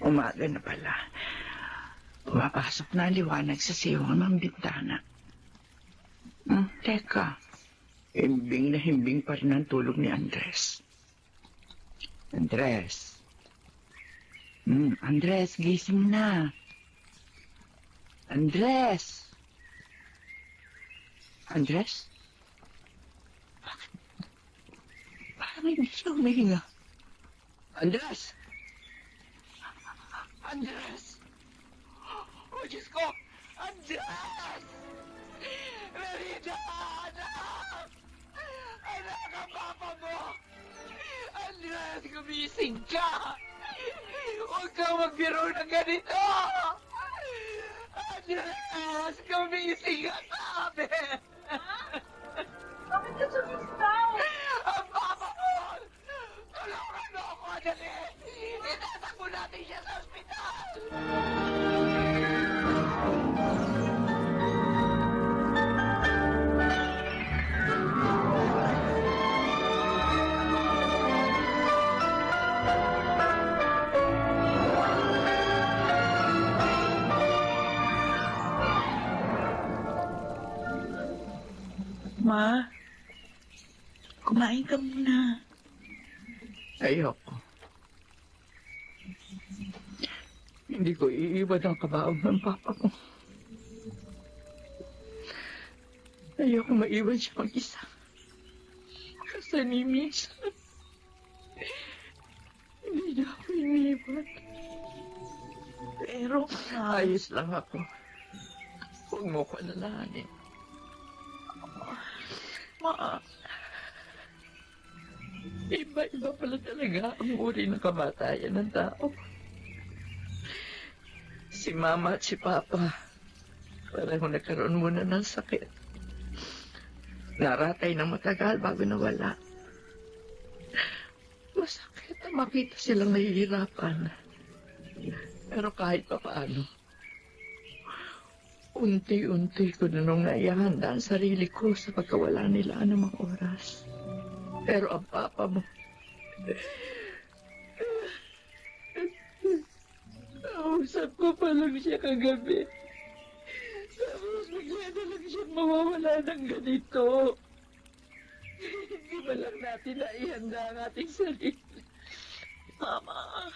Umaga na pala. Pumapasok na ang liwanag sa siwang ng bintana. Teka, himbing na himbing pa rin ang tulog ni Andres. Andres. Andres, gising na. Andres. Andres? Bakit? Parang hindi siya humihinga. Andres! Andres! Oh, Diyos ko! Andres! Merida! Anak! Anak ang papa mo! Andres, gumising ka! Huwag kang magbiro ng ganito! Andres, gumising ka, sabi! Bakit ka sumistaw? Ang papa mo! Tulungan mo ako, dali! Itatakbo natin siya sa ospital! Ma, kumain ka muna. Ayoko. Hindi ko iiwan ang kabaog ng papa ko. Ayoko maiwan siya mag-isa. Kasi ni minsan, hindi niya ako iniwan. Pero ayos lang ako. Huwag mo ko alalahanin. Ma, iba-iba pala talaga ang uri ng kamatayan ng tao. Si Mama at si Papa, pareho nagkaroon muna ng sakit. Naratay ng matagal bago nawala. Masakit na makita silang nahihirapan. Pero kahit pa paano, unti-unti ko na nung naihanda ang sarili ko sa pagkawala nila ng mga oras. Pero ang papa mo, nausap ko pa lang siya kagabi. Tapos bigla na lang siya mawawala ng ganito. Hindi ba lang natin naihanda ang ating sarili? Mama,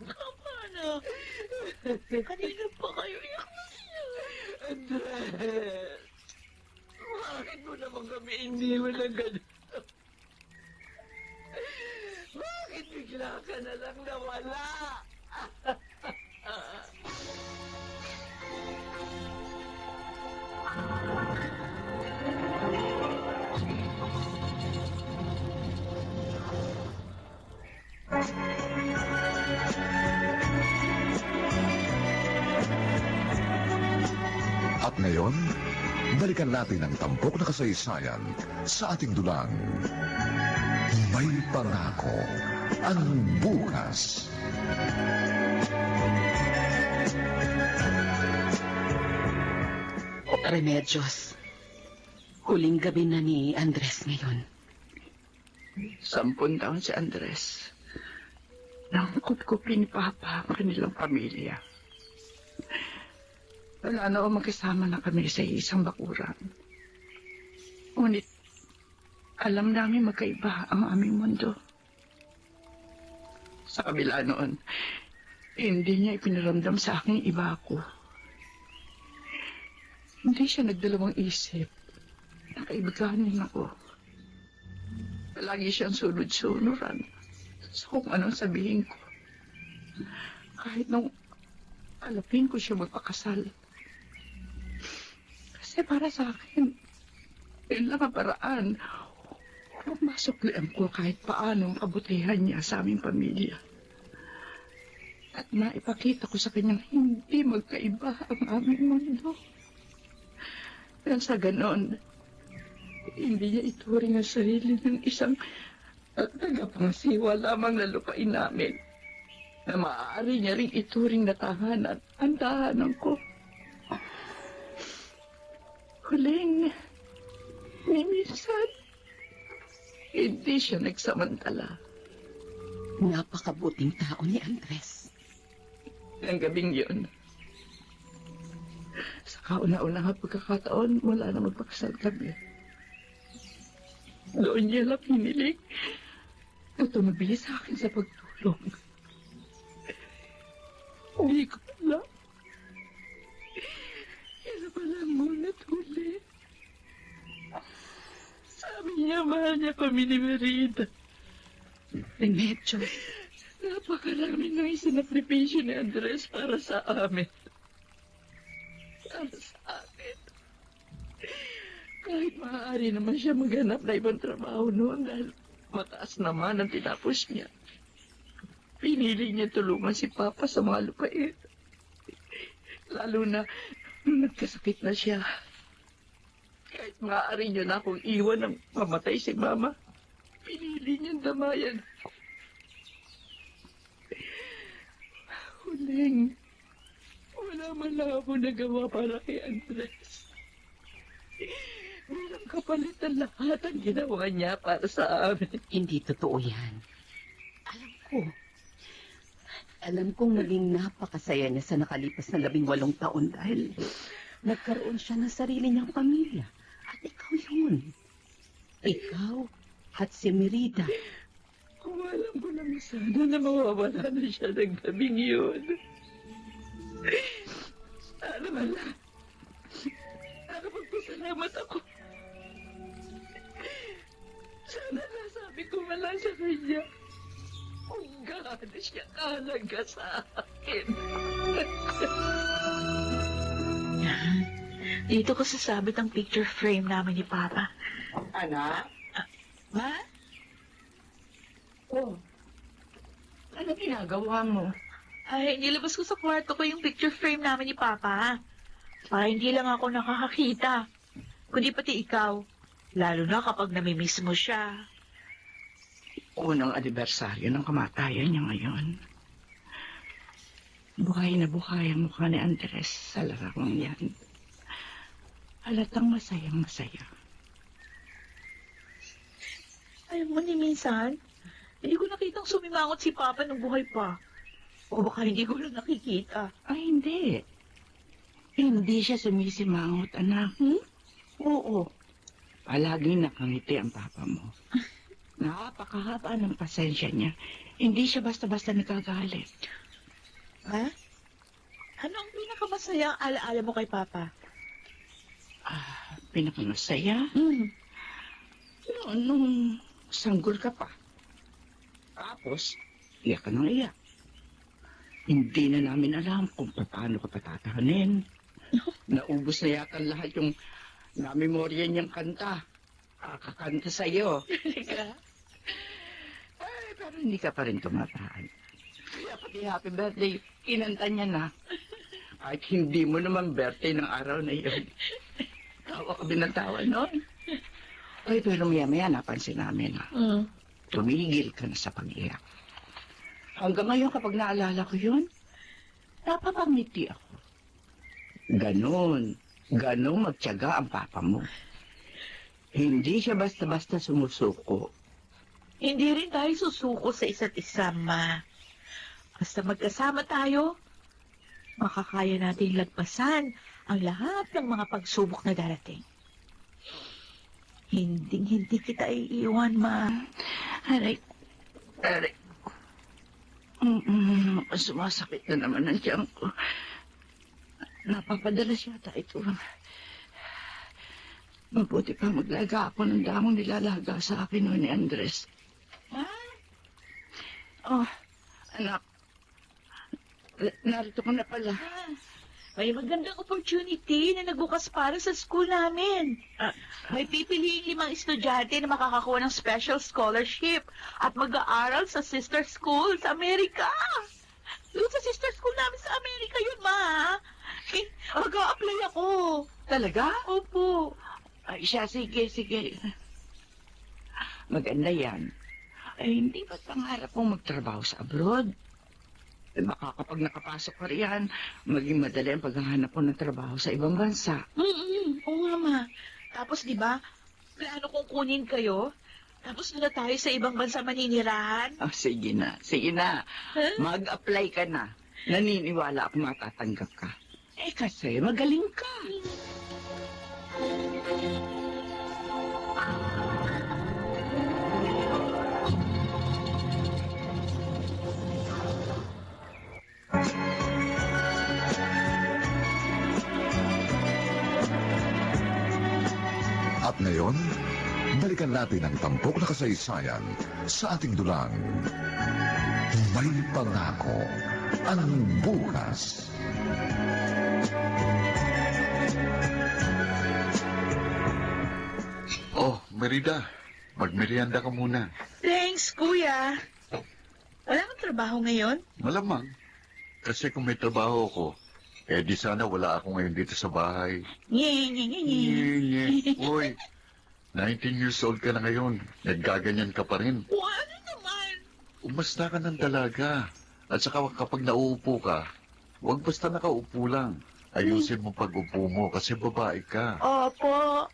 tama na. Kanina pa kayo Andres, bakit mo naman kami iniwan ng ganito? Bakit bigla ka na lang nawala? At ngayon, balikan natin ang tampok na kasaysayan sa ating dulang. May pangako ang bukas. Remedios, huling gabi na ni Andres ngayon. 10 taon si Andres. Nangkup-kupi ni Papa ang kanilang pamilya. Wala na magkasama na kami sa isang bakuran. Ngunit, alam namin magkaiba ang aming mundo. Sa kabila noon, hindi niya ipinaramdam sa akin iba ako. Hindi siya nagdalawang isip na kaibiganin ako. Palagi siyang sunod-sunuran sa kung anong sabihin ko. Kahit nung alapin ko siya magpakasal. Kasi para sa akin, yun lang ang paraan. Masuklian ko kahit paano ang kabutihan niya sa aming pamilya. At maipakita ko sa kanyang hindi magkaiba ang aming mundo. Pero sa ganon, hindi niya ituring ang sarili ng isang tagapangsiwa lamang na lupain namin na maaari niya rin ituring na tahanan ang tahanan ko. Huling, ni minsan, hindi siya nagsamantala. Napakabuting tao ni Andres. Ang gabing yun, sa kauna-unang pagkakataon, wala na magpakasal kami. Doon niya lang pinilig na tumabili sa akin sa pagtulong. Hindi ko pala. Kaya pala muna tuli. Sabi niya, mahal niya kami ni Merida. Remedios. Napakarami ng isinakripisyo ni Andres para sa amin. Para sa akin. Kahit maaari naman siya maghanap na ibang trabaho noon dahil mataas naman ang tinapos niya. Pinili niya tulungan si Papa sa mga lupain. Lalo na nung nagkasakit na siya. Kahit maaari niyo na akong iwan ng mamatay si Mama, pinili niyang damayan. Huling, wala man lang ako nagawa para kay Andres. Bilang kapalit ng lahat ang ginawa niya para sa amin. Hindi totoo yan. Alam kong maging napakasaya niya sa nakalipas na 18 taon dahil nagkaroon siya ng sarili niyang pamilya. At ikaw yun. Ikaw at si Merida. Kung alam ko lang sana na mawawala na siya ng gabing yun. Sana man lang. Nakapagpasalamat ako. Sana nasabi ko man lang sa kanya kung gaano siya kahalaga sa akin. Dito ko sasabit ang picture frame namin ni Papa. Anak? Ma? Oh. Ano ginagawa mo? Ay, nilabas ko sa kwarto ko yung picture frame namin ni Papa. Para hindi lang ako nakakakita, kundi pati ikaw. Lalo na kapag namimiss mo siya. Unang anibersaryo ng kamatayan niya ngayon. Buhay na buhay ang mukha ni Andres sa larawang yan. Halatang masayang masaya. Alam mo ni minsan, hindi ko nakitang sumimangot si Papa nung buhay pa. O baka hindi ko lang nakikita. Ay, hindi. Hindi siya sumisimangot, anak. Oo. Palaging nakangiti ang Papa mo. Napakahaba ng pasensya niya. Hindi siya basta-basta nagagalit. Ha? Ano ang pinakamasayang alaala mo kay Papa? Pinakamasaya? Noon, nung sanggol ka pa. Tapos, iyak ka nang iyak. Hindi na namin alam kung paano ka patatahanin. Naubos na yata lahat yung namemorya niyang kanta. Kakanta sa'yo. Ay, pero hindi ka pa rin tumataan. Kaya pati happy birthday, kinanta niya na. Kahit hindi mo naman birthday ng araw na yun. Tawa ka binatawa noon. Ay, pero maya-maya napansin namin. Tumigil ka na sa pag-iyak. Hanggang ngayon kapag naalala ko yun, napapangiti ako. Ganon magtiyaga ang Papa mo. Hindi siya basta-basta sumusuko. Hindi rin tayo susuko sa isa't isa, Ma. Basta magkasama tayo, makakaya natin lagpasan ang lahat ng mga pagsubok na darating. Hindi kita iiwan, Ma. Aray. Sumasakit na naman ang tiyan ko. Napapadalas yata ito. Mabuti pa maglaga ako ng damong nilalaga sa akin noon ni Andres. Oh, anak. Narito ko na pala. May magandang opportunity na nagbukas para sa school namin. May pipiliing 5 estudyante na makakakuha ng special scholarship at mag-aaral sa sister school sa Amerika. Doon sa sister school namin sa Amerika yun, Ma. Mag-a-apply ako. Talaga? Opo. Ay, siya, sige. Maganda yan. Ay, hindi ba't pangarap mong magtrabaho sa abroad? Eh, baka kapag nakapasok ka riyan, maging madali ang paghahanap mo ng trabaho sa ibang bansa. Oo nga, Ma. Tapos, di ba, plano kong kunin kayo. Tapos doon na tayo sa ibang bansa maninirahan. Oh, sige na. Huh? Mag-apply ka na. Naniniwala ako matatanggap ka. Eh, kasi magaling ka. At ngayon, balikan natin ang tampok na kasaysayan sa ating dulang. May pangako ang bukas. Oh, Merida, magmerienda ka muna. Thanks, Kuya. Wala kang trabaho ngayon? Malamang. Kasi kung may trabaho ako, eh di sana wala ako ngayon dito sa bahay. Nye. Uy, 19 years old ka na ngayon. Naggaganyan ka pa rin. Ano naman? Umasta ka ng dalaga. At saka kapag nauupo ka, huwag basta nakaupo lang. Ayusin mo pag-upo mo kasi babae ka. Opo.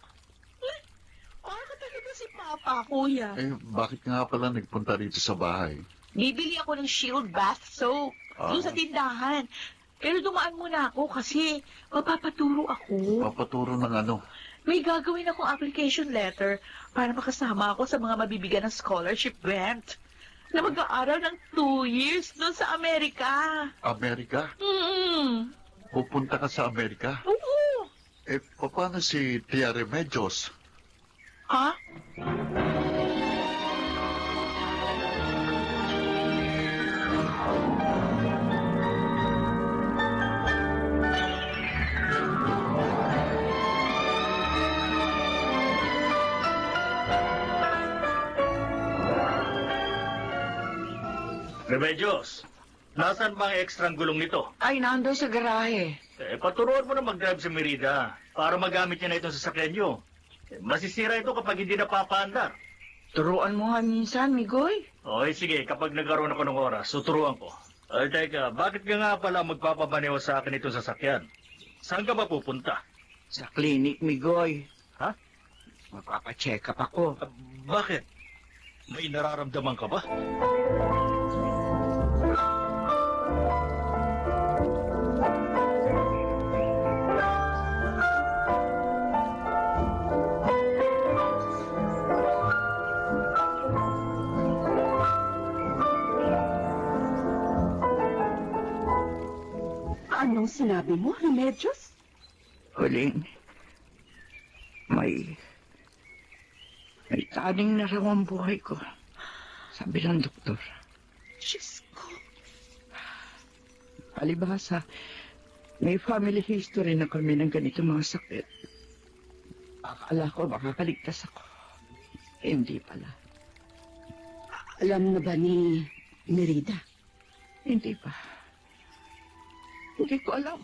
Parang ka talaga si Papa, Kuya. Eh, bakit nga pala nagpunta dito sa bahay? Bibili ako ng Shield Bath Soap doon sa tindahan. Pero dumaan muna ako kasi mapapaturo ako. Papaturo ng ano? May gagawin akong application letter para makasama ako sa mga mabibigyan ng scholarship grant na mag-aaral ng 2 years doon sa Amerika. Amerika? Pupunta ka sa Amerika? Oo. Eh, paano si Tia Remedios? Ha? Remedios, nasaan ba ang ekstrang gulong nito? Ay, nandun sa garahe. Paturuan mo na mag-drive si Merida para magamit niya na itong sasakyan niyo. Masisira ito kapag hindi napapaandar. Turuan mo nga minsan, Migoy. Okay, sige. Kapag nagkaroon ako ng oras, tuturuan ko. Ay, teka, bakit ka nga pala magpapabaneho sa akin itong sasakyan? Saan ka ba pupunta? Sa clinic, Migoy. Ha? Magpapacheck up ako. Bakit? May nararamdaman ka ba? Anong sinabi mo, Remedios? Huling, may taning na raw ang buhay ko. Sabi ng doktor. Diyos ko. Palibhasa, may family history na kami ng ganito mga sakit. Akala ko makakaligtas ako. Hindi pala. Alam na ba ni Merida? Hindi pa. Hindi ko alam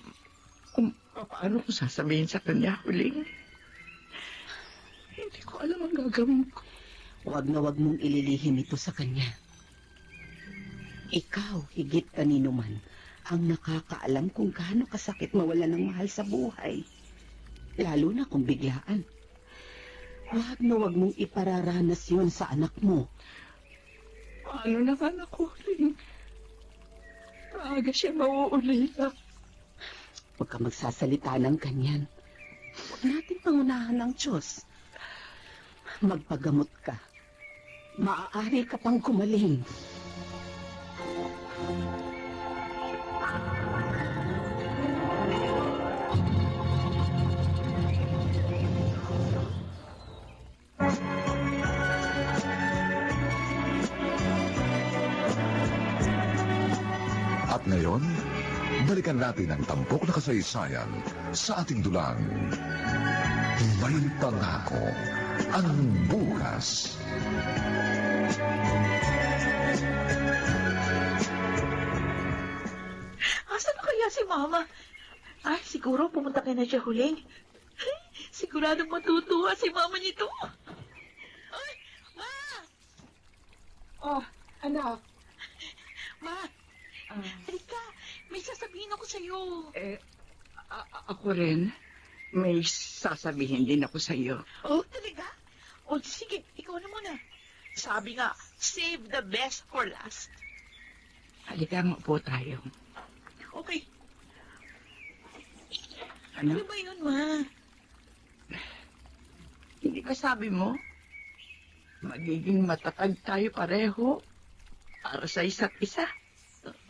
kung paano ko sasabihin sa kanya, Huling. Hindi ko alam ang gagawin ko. Huwag na huwag mong ililihim ito sa kanya. Ikaw, higit kanino man, ang nakakaalam kung gaano kasakit mawala ng mahal sa buhay. Lalo na kung biglaan. Huwag na huwag mong ipararanas yun sa anak mo. Paano na nga nakuling? Maaga siya mauulila. Huwag ka magsasalita ng ganyan. Huwag natin pangunahan ng Diyos. Magpagamot ka. Maaari ka pang gumaling. At ngayon, balikan natin ang tampok na kasaysayan sa ating dulang. May pangako ang bukas. Asan na kaya si Mama? Ay, siguro pumunta kay na siya huling. Siguradong matutuwa si Mama nito. Ay, Ma! Oh, anak. Ma! Halika, may sasabihin ako sa'yo. Ako rin. May sasabihin din ako sa iyo. Oh, talaga? O, sige, ikaw na muna. Sabi nga, save the best for last. Halika nga po tayo. Okay. Ano? Ano ba yun, Ma? Hindi ka sabi mo? Magiging matatag tayo pareho para sa isa't isa.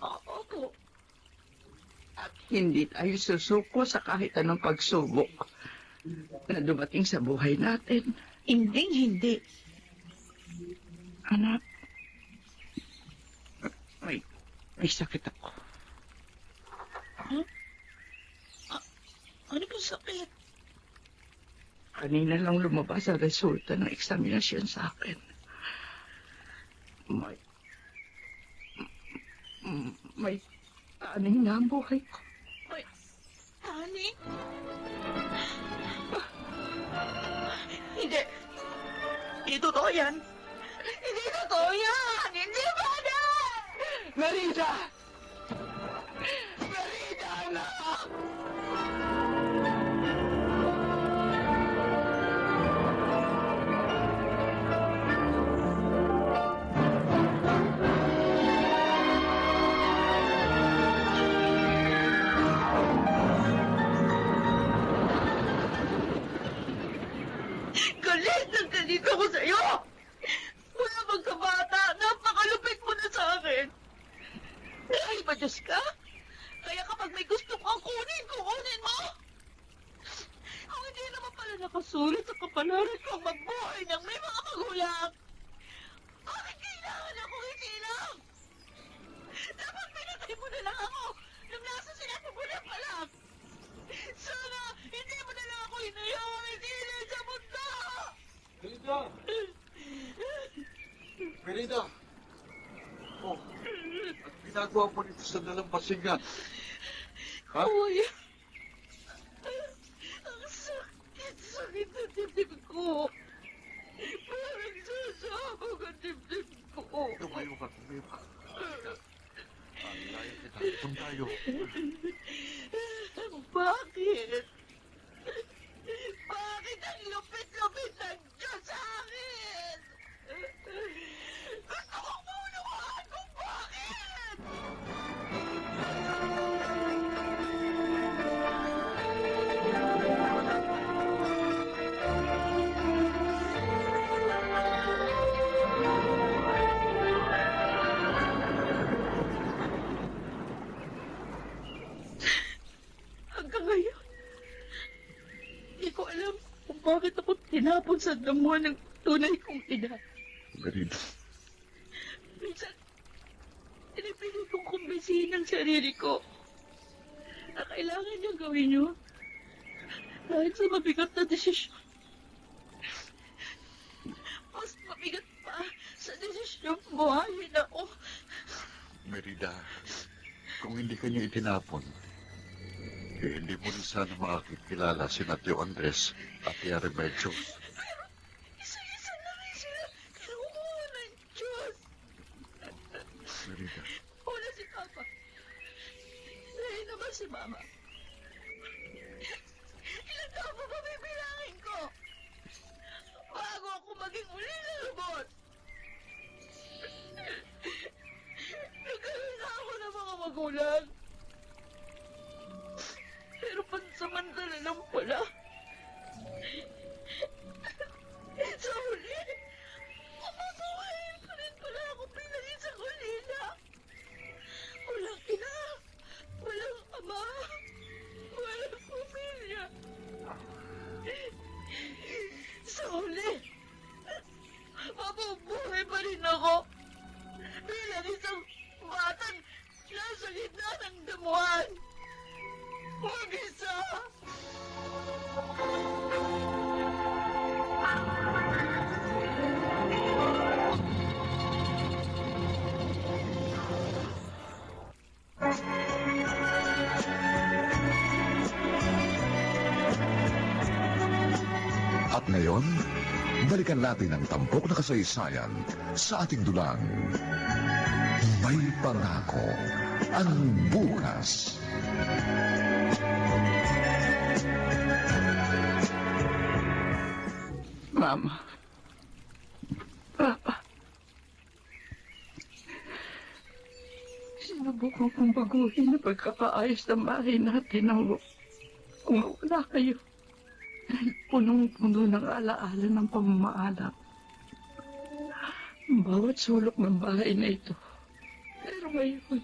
Opo. At hindi tayo susuko sa kahit anong pagsubok na dumating sa buhay natin. Hindi. Anak, may sakit ako. Huh? Ano po sakit? Kanina lang lumabas ang resulta ng eksaminasyon sa akin. May taning na ang buhay ko. May taning? Hindi. Hindi totoo yan. Hindi totoo yan. Hindi ba na? Merida! Merida, anak! Galit ako sa'yo! Wala magkabata, napakalupit mo na sa akin. Ay ba Diyos ka? Kaya kapag may gusto kang kunin mo! Kung hindi naman pala nakasulit sa kapalaran kang magbuhay ng may mga magulang, bakit kailangan ako isilang? Dapat pinatay mo na lang ako nung nasa sinapupunan pa lang. Sana hindi mo na lang ako inayawang isilin sa mundo! Merida! Oh, ginagawa mo nito sa dalampasingan. Ha? Uy! Ang sakit na dibdib ko. Parang sasabog ang dibdib ko. Tumayo ka. Ang layo kita. Doon tayo. Bakit? Bakit ang lupit-lupit ng Diyos sa akin? Gusto kong maunawaan kung bakit! Hanggang ngayon, hindi ko alam kung bakit ako tinapon sa damuhan ng tunay kong ina. Merida. Minsan, pinipilit kong kumbisihin ang sarili ko na kailangan niyang gawin yun. Dahil sa mabigat na desisyon. Mas mabigat pa sa desisyon buhayin ako. Merida, kung hindi ka niya itinapon, hindi mo rin sana makakikilala si Natio Andres at Tia Remedios. Isa-isa na rin sila kinukuha ng Diyos. Merida. Wala si Papa. Dahil naman si Mama. Ilan taon pa ba bibilangin ko? Bago ako maging uli na lubot. At ngayon, balikan natin ang tampok na kasaysayan sa ating dulang. May pangako ang bukas. Mama. Papa. Sinubukan kong baguhin ang pagkakaayos ng bahay natin kung wala kayo. Dahil punong-puno ng alaala ng pamamaalam. Bawat sulok ng bahay na ito. Pero ngayon,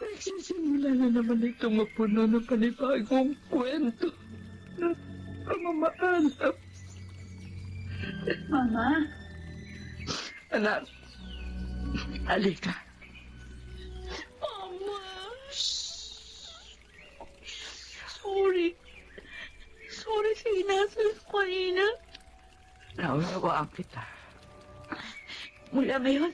nagsisimula na naman itong mapuno ng panibagong kwento ng pamamaalam. Mama? Anak, halika. Mama? Sorry. Sorry sa inasal ko kanina. Naunawaan kita. Mula ngayon,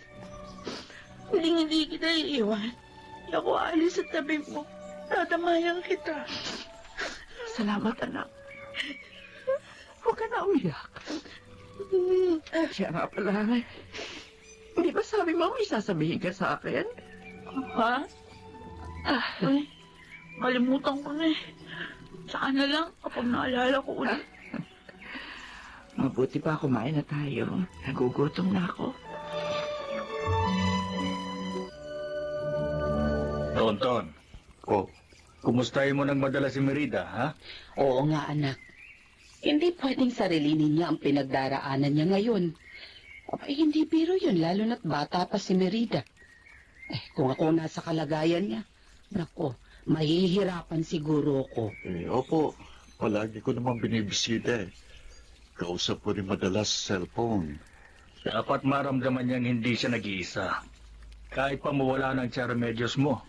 hindi kita iiwan. Hindi ako alis sa tabi mo. Tatamayan kita. Salamat, anak. Huwag ka na umiyak. Siya nga pala. Hindi ba sabi mo may sasabihin ka sa akin? Ha? Ay, kalimutan ko na eh. Saka na lang kapag naalala ko ulit. Mabuti pa kumain na tayo. Nagugutom na ako. Tonton. Kumustahin mo ng madala si Merida, ha? Oo nga, anak. Hindi pwedeng sarilinin niya ang pinagdaraanan niya ngayon. Abay, hindi biro yun, lalo na't bata pa si Merida. Kung ako nasa kalagayan niya, nako, mahihirapan siguro ako. Opo, palagi ko naman binibisita eh. Kausap ko rin madalas sa cellphone. Dapat maramdaman niyang hindi siya nag-iisa. Kahit pa mawala ng Remedios mo,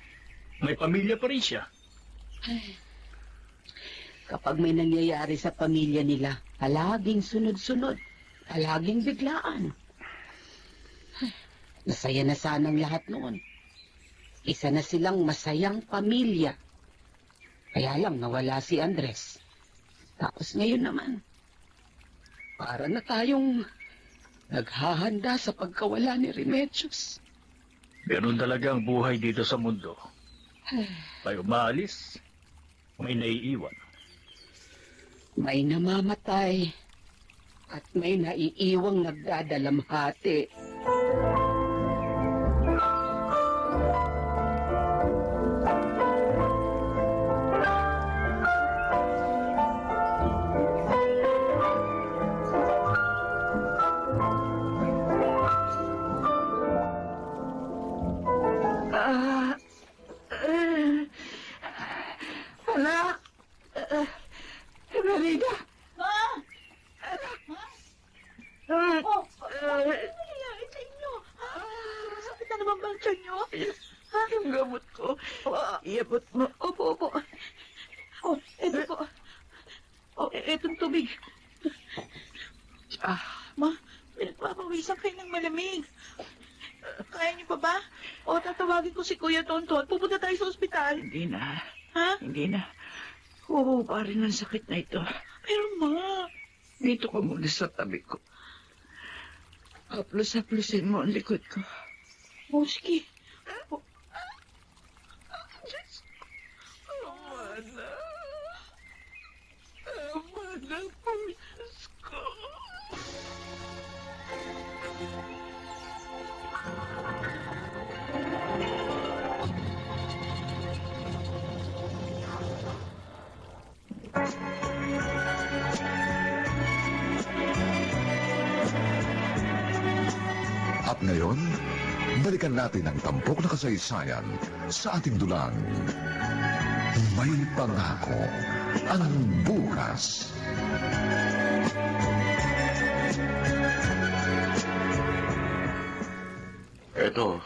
may pamilya pa rin siya. Kapag may nangyayari sa pamilya nila, palaging sunod-sunod, palaging biglaan. Masaya na sanang lahat noon. Isa na silang masayang pamilya. Kaya lang nawala si Andres. Tapos ngayon naman, para na tayong naghahanda sa pagkawala ni Remedios. Ganun talaga ang buhay dito sa mundo. May umaalis, may naiiwan. May namamatay at may naiiwang nagdadalamhati. Anak! Merida! Ma! Anak! Oh, ano nangyayari sa inyo? Ha? Sakit na naman ba ang tiyan niyo? Ha? Yung gamot ko. Iabot mo. Opo. Oh, eto po. Oh, etong tubig. Ma, pinagpapawisan kayo ng malamig. Kaya niyo pa ba? O tatawagin ko si Kuya Tonton. Pupunta tayo sa ospital. Hindi na. Ha? Hindi na. Oo, pa rin ang sakit na ito. Pero ma... Dito ka muna sa tabi ko. Haplos-haplosin mo ang likod ko. Oh, sige. Amana. Amana po, Diyos ko. At ngayon, balikan natin ang tampok na kasaysayan sa ating dulang. May pangako ang bukas. Eto,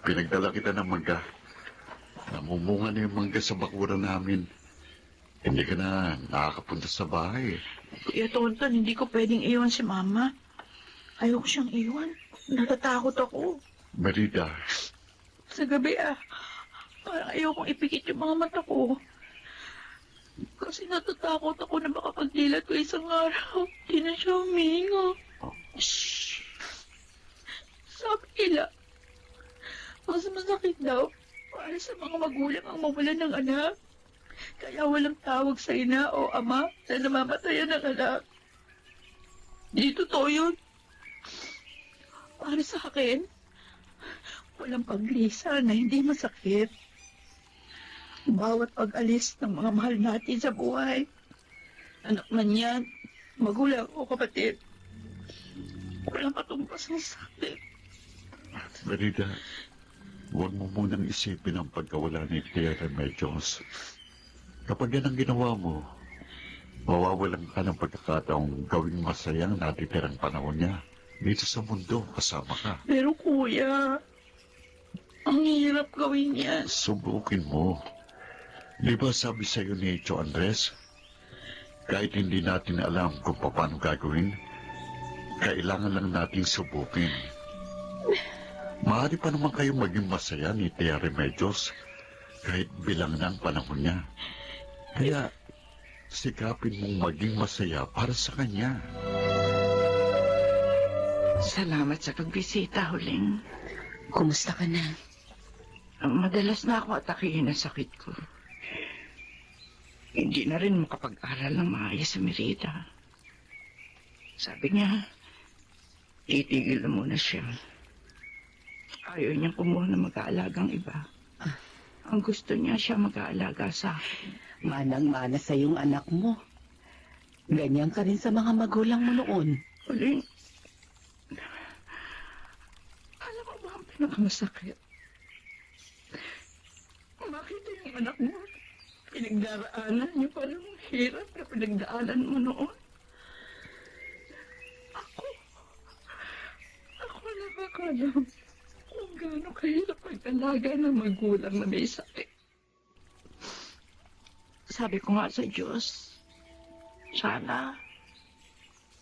pinagdala kita ng mangga. Namumunga na yung mangga sa bakuran namin. Hindi ka na nakakapunta sa bahay. Kuya Tonton, hindi ko pwedeng iwan si Mama. Ayoko siyang iwan. Natatakot ako. Merida, Sa gabi parang ayokong ipikit yung mga mata ko. Kasi natatakot ako na baka pag dilat ko isang araw. Di na siya humingo. Sabi nila, mas masakit daw para sa mga magulang ang mawalan ng anak. Kaya walang tawag sa ina o ama na namamatayan ng anak. Di totoo yun. Para sa akin, walang paglisa na hindi masakit. Bawat pag-alis ng mga mahal natin sa buhay, anak man yan, magulang o kapatid, walang katumbas ng sakit. Merida, huwag mo munang isipin ang pagkawala ni Tia Remedios. Kapag yan ang ginawa mo, mawawalan ka ng pagkakataong gawing masayang natitirang panahon niya. Dito sa mundo, kasama ka. Pero kuya, ang hirap gawin yan. Subukin mo. Di ba sabi sa'yo ni Tio Andres, kahit hindi natin alam kung paano gagawin, kailangan lang nating subukin. Maaari pa naman kayong maging masaya ni Tia Remedios kahit bilang ng panahon niya. Kaya, sikapin mong maging masaya para sa kanya. Salamat sa pagbisita, Huling. Kumusta ka na? Madalas na ako atakihin ang sakit ko. Hindi na rin makapag-aral ng maayos sa Merida. Sabi niya, titigil na muna siya. Ayaw niyang kumuha na mag-aalagang iba. Ang gusto niya siya mag-aalaga sa akin. Manang-mana sa iyong anak mo. Ganyan ka rin sa mga magulang mo noon. Huling, alam mo ba ang pinakamasakit? Makita yung anak mo, pinagdaraanan niyo pa ng hirap na pinagdaanan mo noon. Ako nakakalam kung gaano kahirap pag-alaga ng magulang na may sakit. Sabi ko nga sa Diyos, sana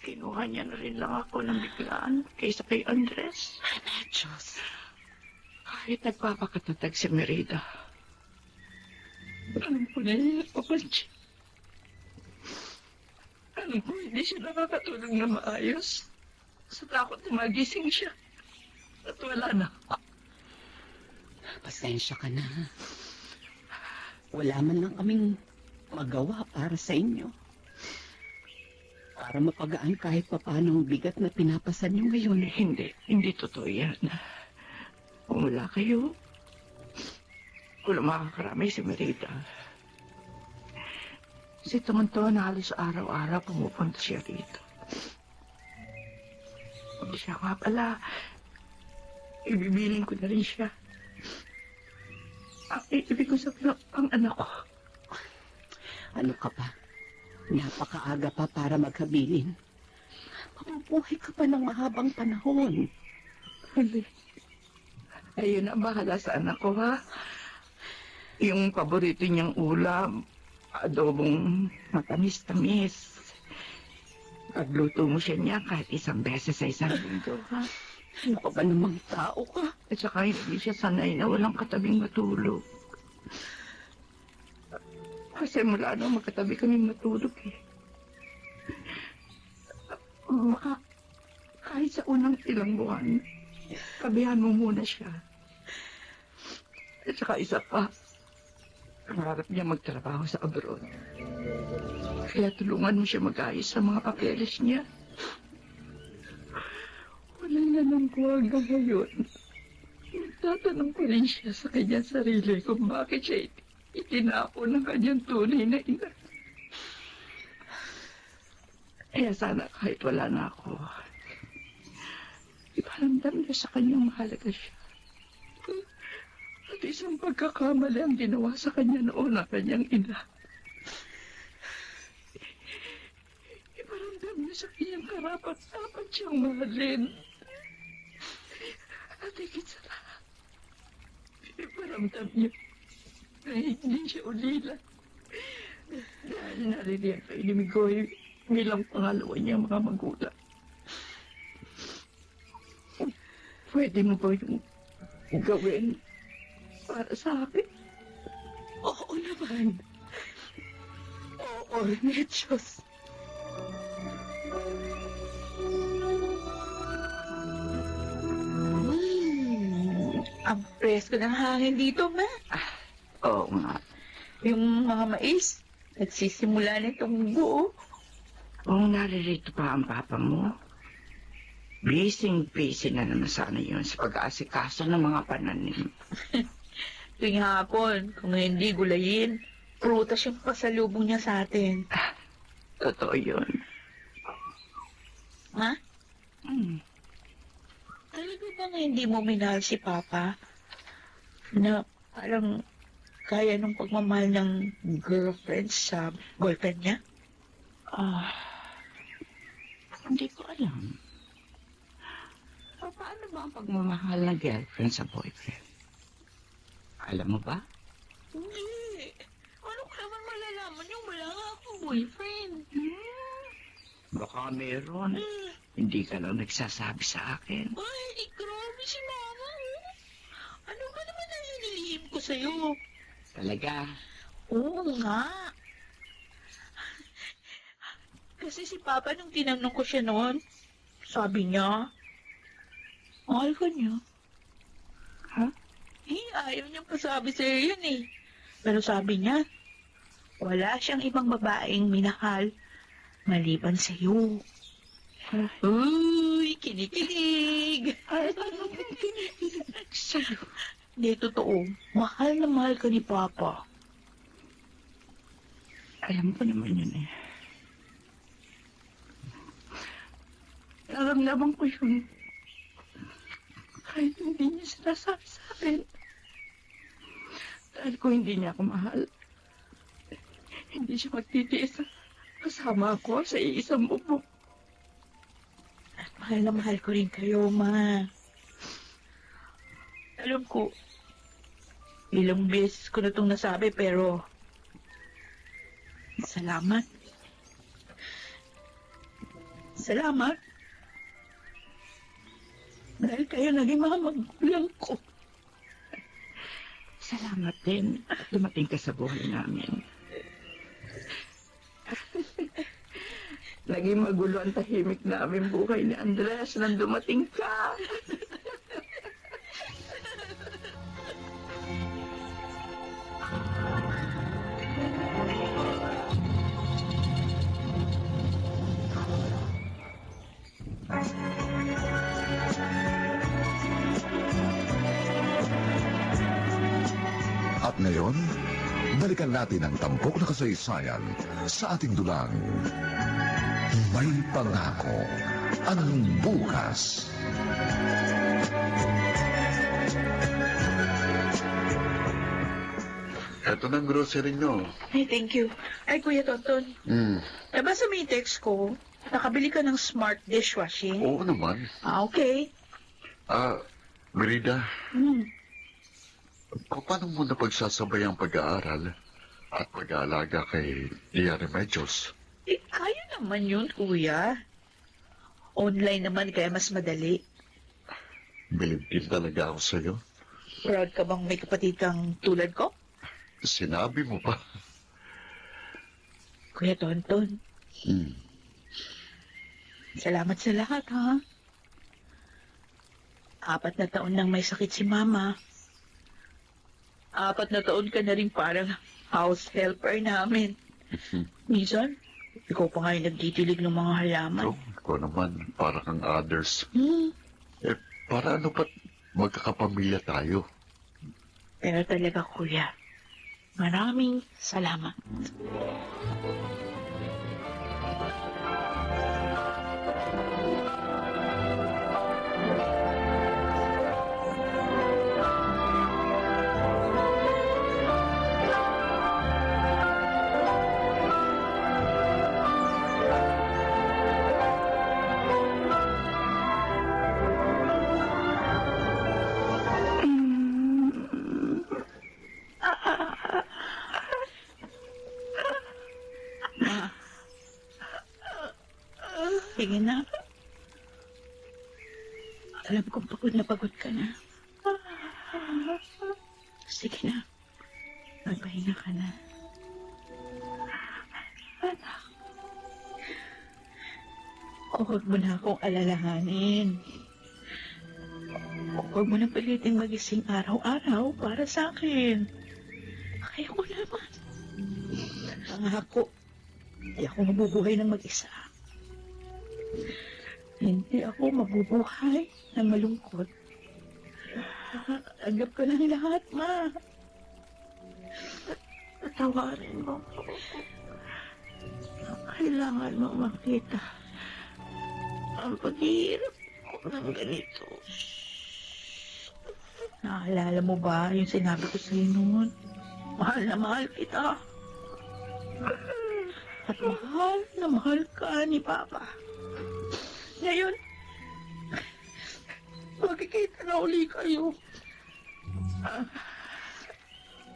kinuha niya na rin lang ako ng biglaan kaysa kay Andres. Diyos. Kahit nagpapakatatag si Merida, alam ko na hirap ako siya. Alam ko hindi siya nakakatulog na maayos. Sa takot na magising siya. At wala na. Pasensya ka na. Wala man lang kaming magawa para sa inyo. Para mapagaan kahit papaano ang bigat na pinapasan niyo ngayon. Hindi totoo yan. Kung wala kayo, wala makakaramay si Merida. Si Tumanto na halos araw-araw pumupunta siya rito. Siya nga pala, ibibilin ko na rin siya. Ibig ko sabihin ang anak ko. Ano ka pa? Napakaaga pa para maghabilin. Mabubuhay ka pa ng mahabang panahon. Hindi. Ayun ang bahala sa anak ko, ha? Yung paborito niyang ulam, adobong matamis-tamis. Pagluto mo siya niya kahit isang beses sa isang linggo, ha? Ano ka ba namang tao ka? At saka hindi siya sanay na walang katabing matulog. Kasi mula nung magkatabi kami matulog, eh. Baka kahit sa unang ilang buwan, kabihan mo muna siya. At saka isa pa, pangarap niya magtrabaho sa abroad. Kaya tulungan mo siya mag-ayos sa mga papeles niya. Wala na lang ko hanggang ngayon. Nagtatanong pa rin siya sa kanyang sarili kung bakit siya itinapon ng kanyang tunay na ina. Kaya sana kahit wala na ako, iparamdam niya sa kanyang mahalaga siya. At isang pagkakamali ang ginawa sa kanya noon ang kanyang ina. Iparamdam niya sa kanyang karapat-dapat siyang mahalin. At higit sa lahat, iparamdam niya na hindi siya ulila. Dahil naririyan kay Limigoy bilang pangalawa niya mga magulang. Pwede mo ba yung gawin para sa akin? Oo naman. Oo, Remedios. Ang presko ng hangin dito, ma. Oo nga. Yung mga mais, nagsisimula na itong buo. Kung naririto pa ang papa mo, busy na naman sana yun sa pag-aasikaso ng mga pananim. Tuwing hapon, kung hindi gulayin, prutas yung pasalubong niya sa atin. Totoo yun. Ma? Talaga bang hindi mo minahal si Papa? Na parang kaya nung pagmamahal ng girlfriend sa boyfriend niya? Hindi ko alam. Paano ba ang pagmamahal ng girlfriend sa boyfriend? Alam mo ba? Hindi. Ano ka naman malalaman yung wala nga akong boyfriend? Baka meron. Hindi ka lang nagsasabi sa akin. Ay, grabe si Mama. Ano ba naman ang hinilihim ko sa'yo? Talaga? Oo nga. Kasi si Papa nung tinanong ko siya noon, sabi niya, mahal ka niya. Ha? Ayaw niyang pasabi sa'yo yun eh. Pero sabi niya, wala siyang ibang babaeng minahal maliban sa'yo. Uy, kinikilig! Sa'yo? Hindi, totoo. Mahal na mahal ka ni Papa. Alam ko naman yun eh. Naramdaman ko yun. Kahit hindi niya sinasabi sa akin. Dahil kung hindi niya ako mahal, hindi siya magtitiis kasama ako sa iisang bubong. At mahal na mahal ko rin kayo, Ma. Alam ko, ilang beses ko na itong nasabi, pero salamat. Salamat. Dahil kayo naging mga magulang ko. Salamat din at dumating ka sa buhay namin. Naging magulo ang tahimik namin buhay ni Andres nang dumating ka. At ngayon, balikan natin ang tampok na kasaysayan sa ating dulang. May pangako ang bukas. Ito na ang grocery nyo. Ay, thank you. Ay, Kuya Tonton. Nabasa mo yung text ko, nakabili ka ng smart dishwashing. Oo naman. Okay. Merida, Hmm. paano mo na pagsasabay ang pag-aaral at pag-aalaga kay Tia Remedios? Kaya naman yun, Kuya. Online naman, kaya mas madali. Bilib din talaga ako sa'yo. Proud ka bang may kapatid kang tulad ko? Sinabi mo pa. Kuya Tonton, salamat sa lahat, ha? 4 na taon nang may sakit si Mama. 4 na taon ka na rin parang house helper namin. Minsan, ikaw pa nga yung nagtitilig ng mga halaman. Ikaw naman, para kang others. Hmm. Para ano ba't magkakapamilya tayo? Pero talaga, Kuya, maraming salamat. Sige na. Alam kong pagod na pagod ka na. Sige na. Magpahinga ka na. Anak. Huwag mo na akong alalahanin. Huwag mo nang pilitin magising araw-araw para sa akin. Kaya ko naman. Pangako, hindi ako mabubuhay ng mag-isa. Hindi ako mabubuhay ng malungkot. Tanggap ko ng lahat, Ma. Tawarin mo ko. Kailangan mo makita ang paghihirap ko ng ganito. Naalala mo ba yung sinabi ko sa'yo noon? Mahal na mahal kita. At mahal na mahal ka ni Papa. Ngayon, magkikita na uli kayo.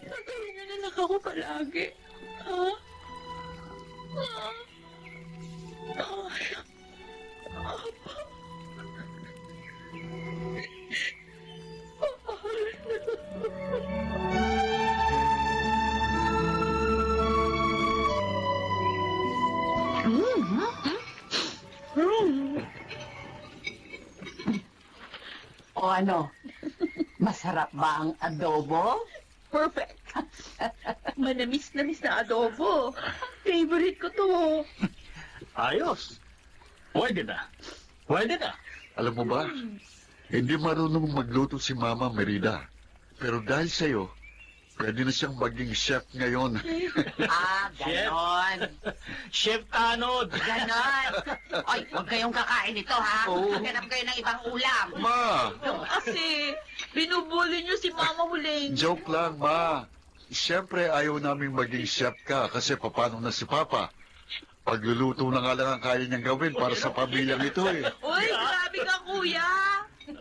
Nagawin niyo na lang ako palagi. Ha? O ano? Masarap ba ang adobo? Perfect. Manamis-namis na adobo. Favorite ko to. Ayos. Pwede na. Pwede na. Alam mo ba, hindi marunong magluto si Mama Merida. Pero dahil sa'yo, pwede na siyang maging chef ngayon. Ganon. Chef Tanod. Ganon. Oy, huwag kayong kakain ito, ha? Maghanap kayo ng ibang ulam. Ma! Kasi, binubuli niyo si Mama Huling. Joke lang, Ma. Siyempre, ayaw naming maging chef ka kasi papano na si Papa. Pagluluto na nga lang ang kaya niyang gawin para sa pamilyang ito eh. Uy, grabe ka, kuya.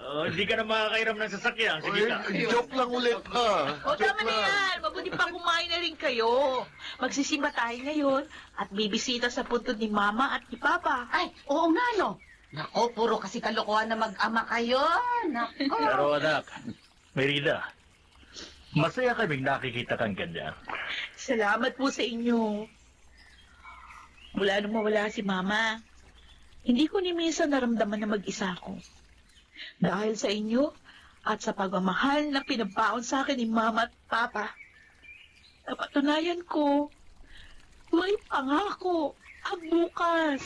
Hindi ka na makakairam ng sasakyan. Sige ka. Joke lang ulit, ha? O, tama na yan. Mabuti pa kumain na rin kayo. Magsisimba tayo ngayon at bibisita sa puntod ni Mama at ni Papa. Ay, oo nga, no? Nako, puro kasi kalokohan na mag-ama kayo. Nako. Pero anak, Merida, masaya kaming nakikita kang ganyan. Salamat po sa inyo. Mula nung mawala si Mama, hindi ko ni minsan naramdaman na mag-isa ako. Dahil sa inyo at sa pagmamahal na pinabaon sa akin ni Mama at Papa, napatunayan ko, may pangako ang bukas.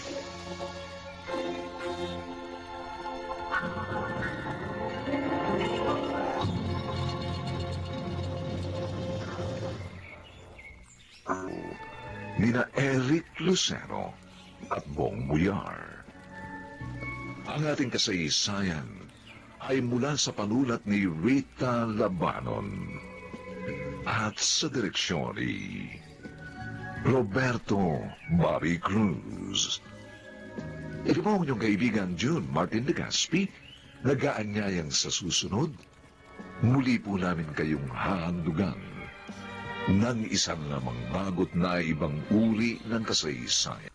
Nina Eric Lucero at Bong Buyar. Ang ating kasaysayan ay mula sa panulat ni Rita Labanon at sa direksyon ni Roberto Bobby Cruz. Ito po ang inyong kaibigan June Martin de Gaspi, nag-aanyayang sa susunod. Muli po namin kayong hahandugan ng isang namang bagot na ibang uri ng kasaysayan.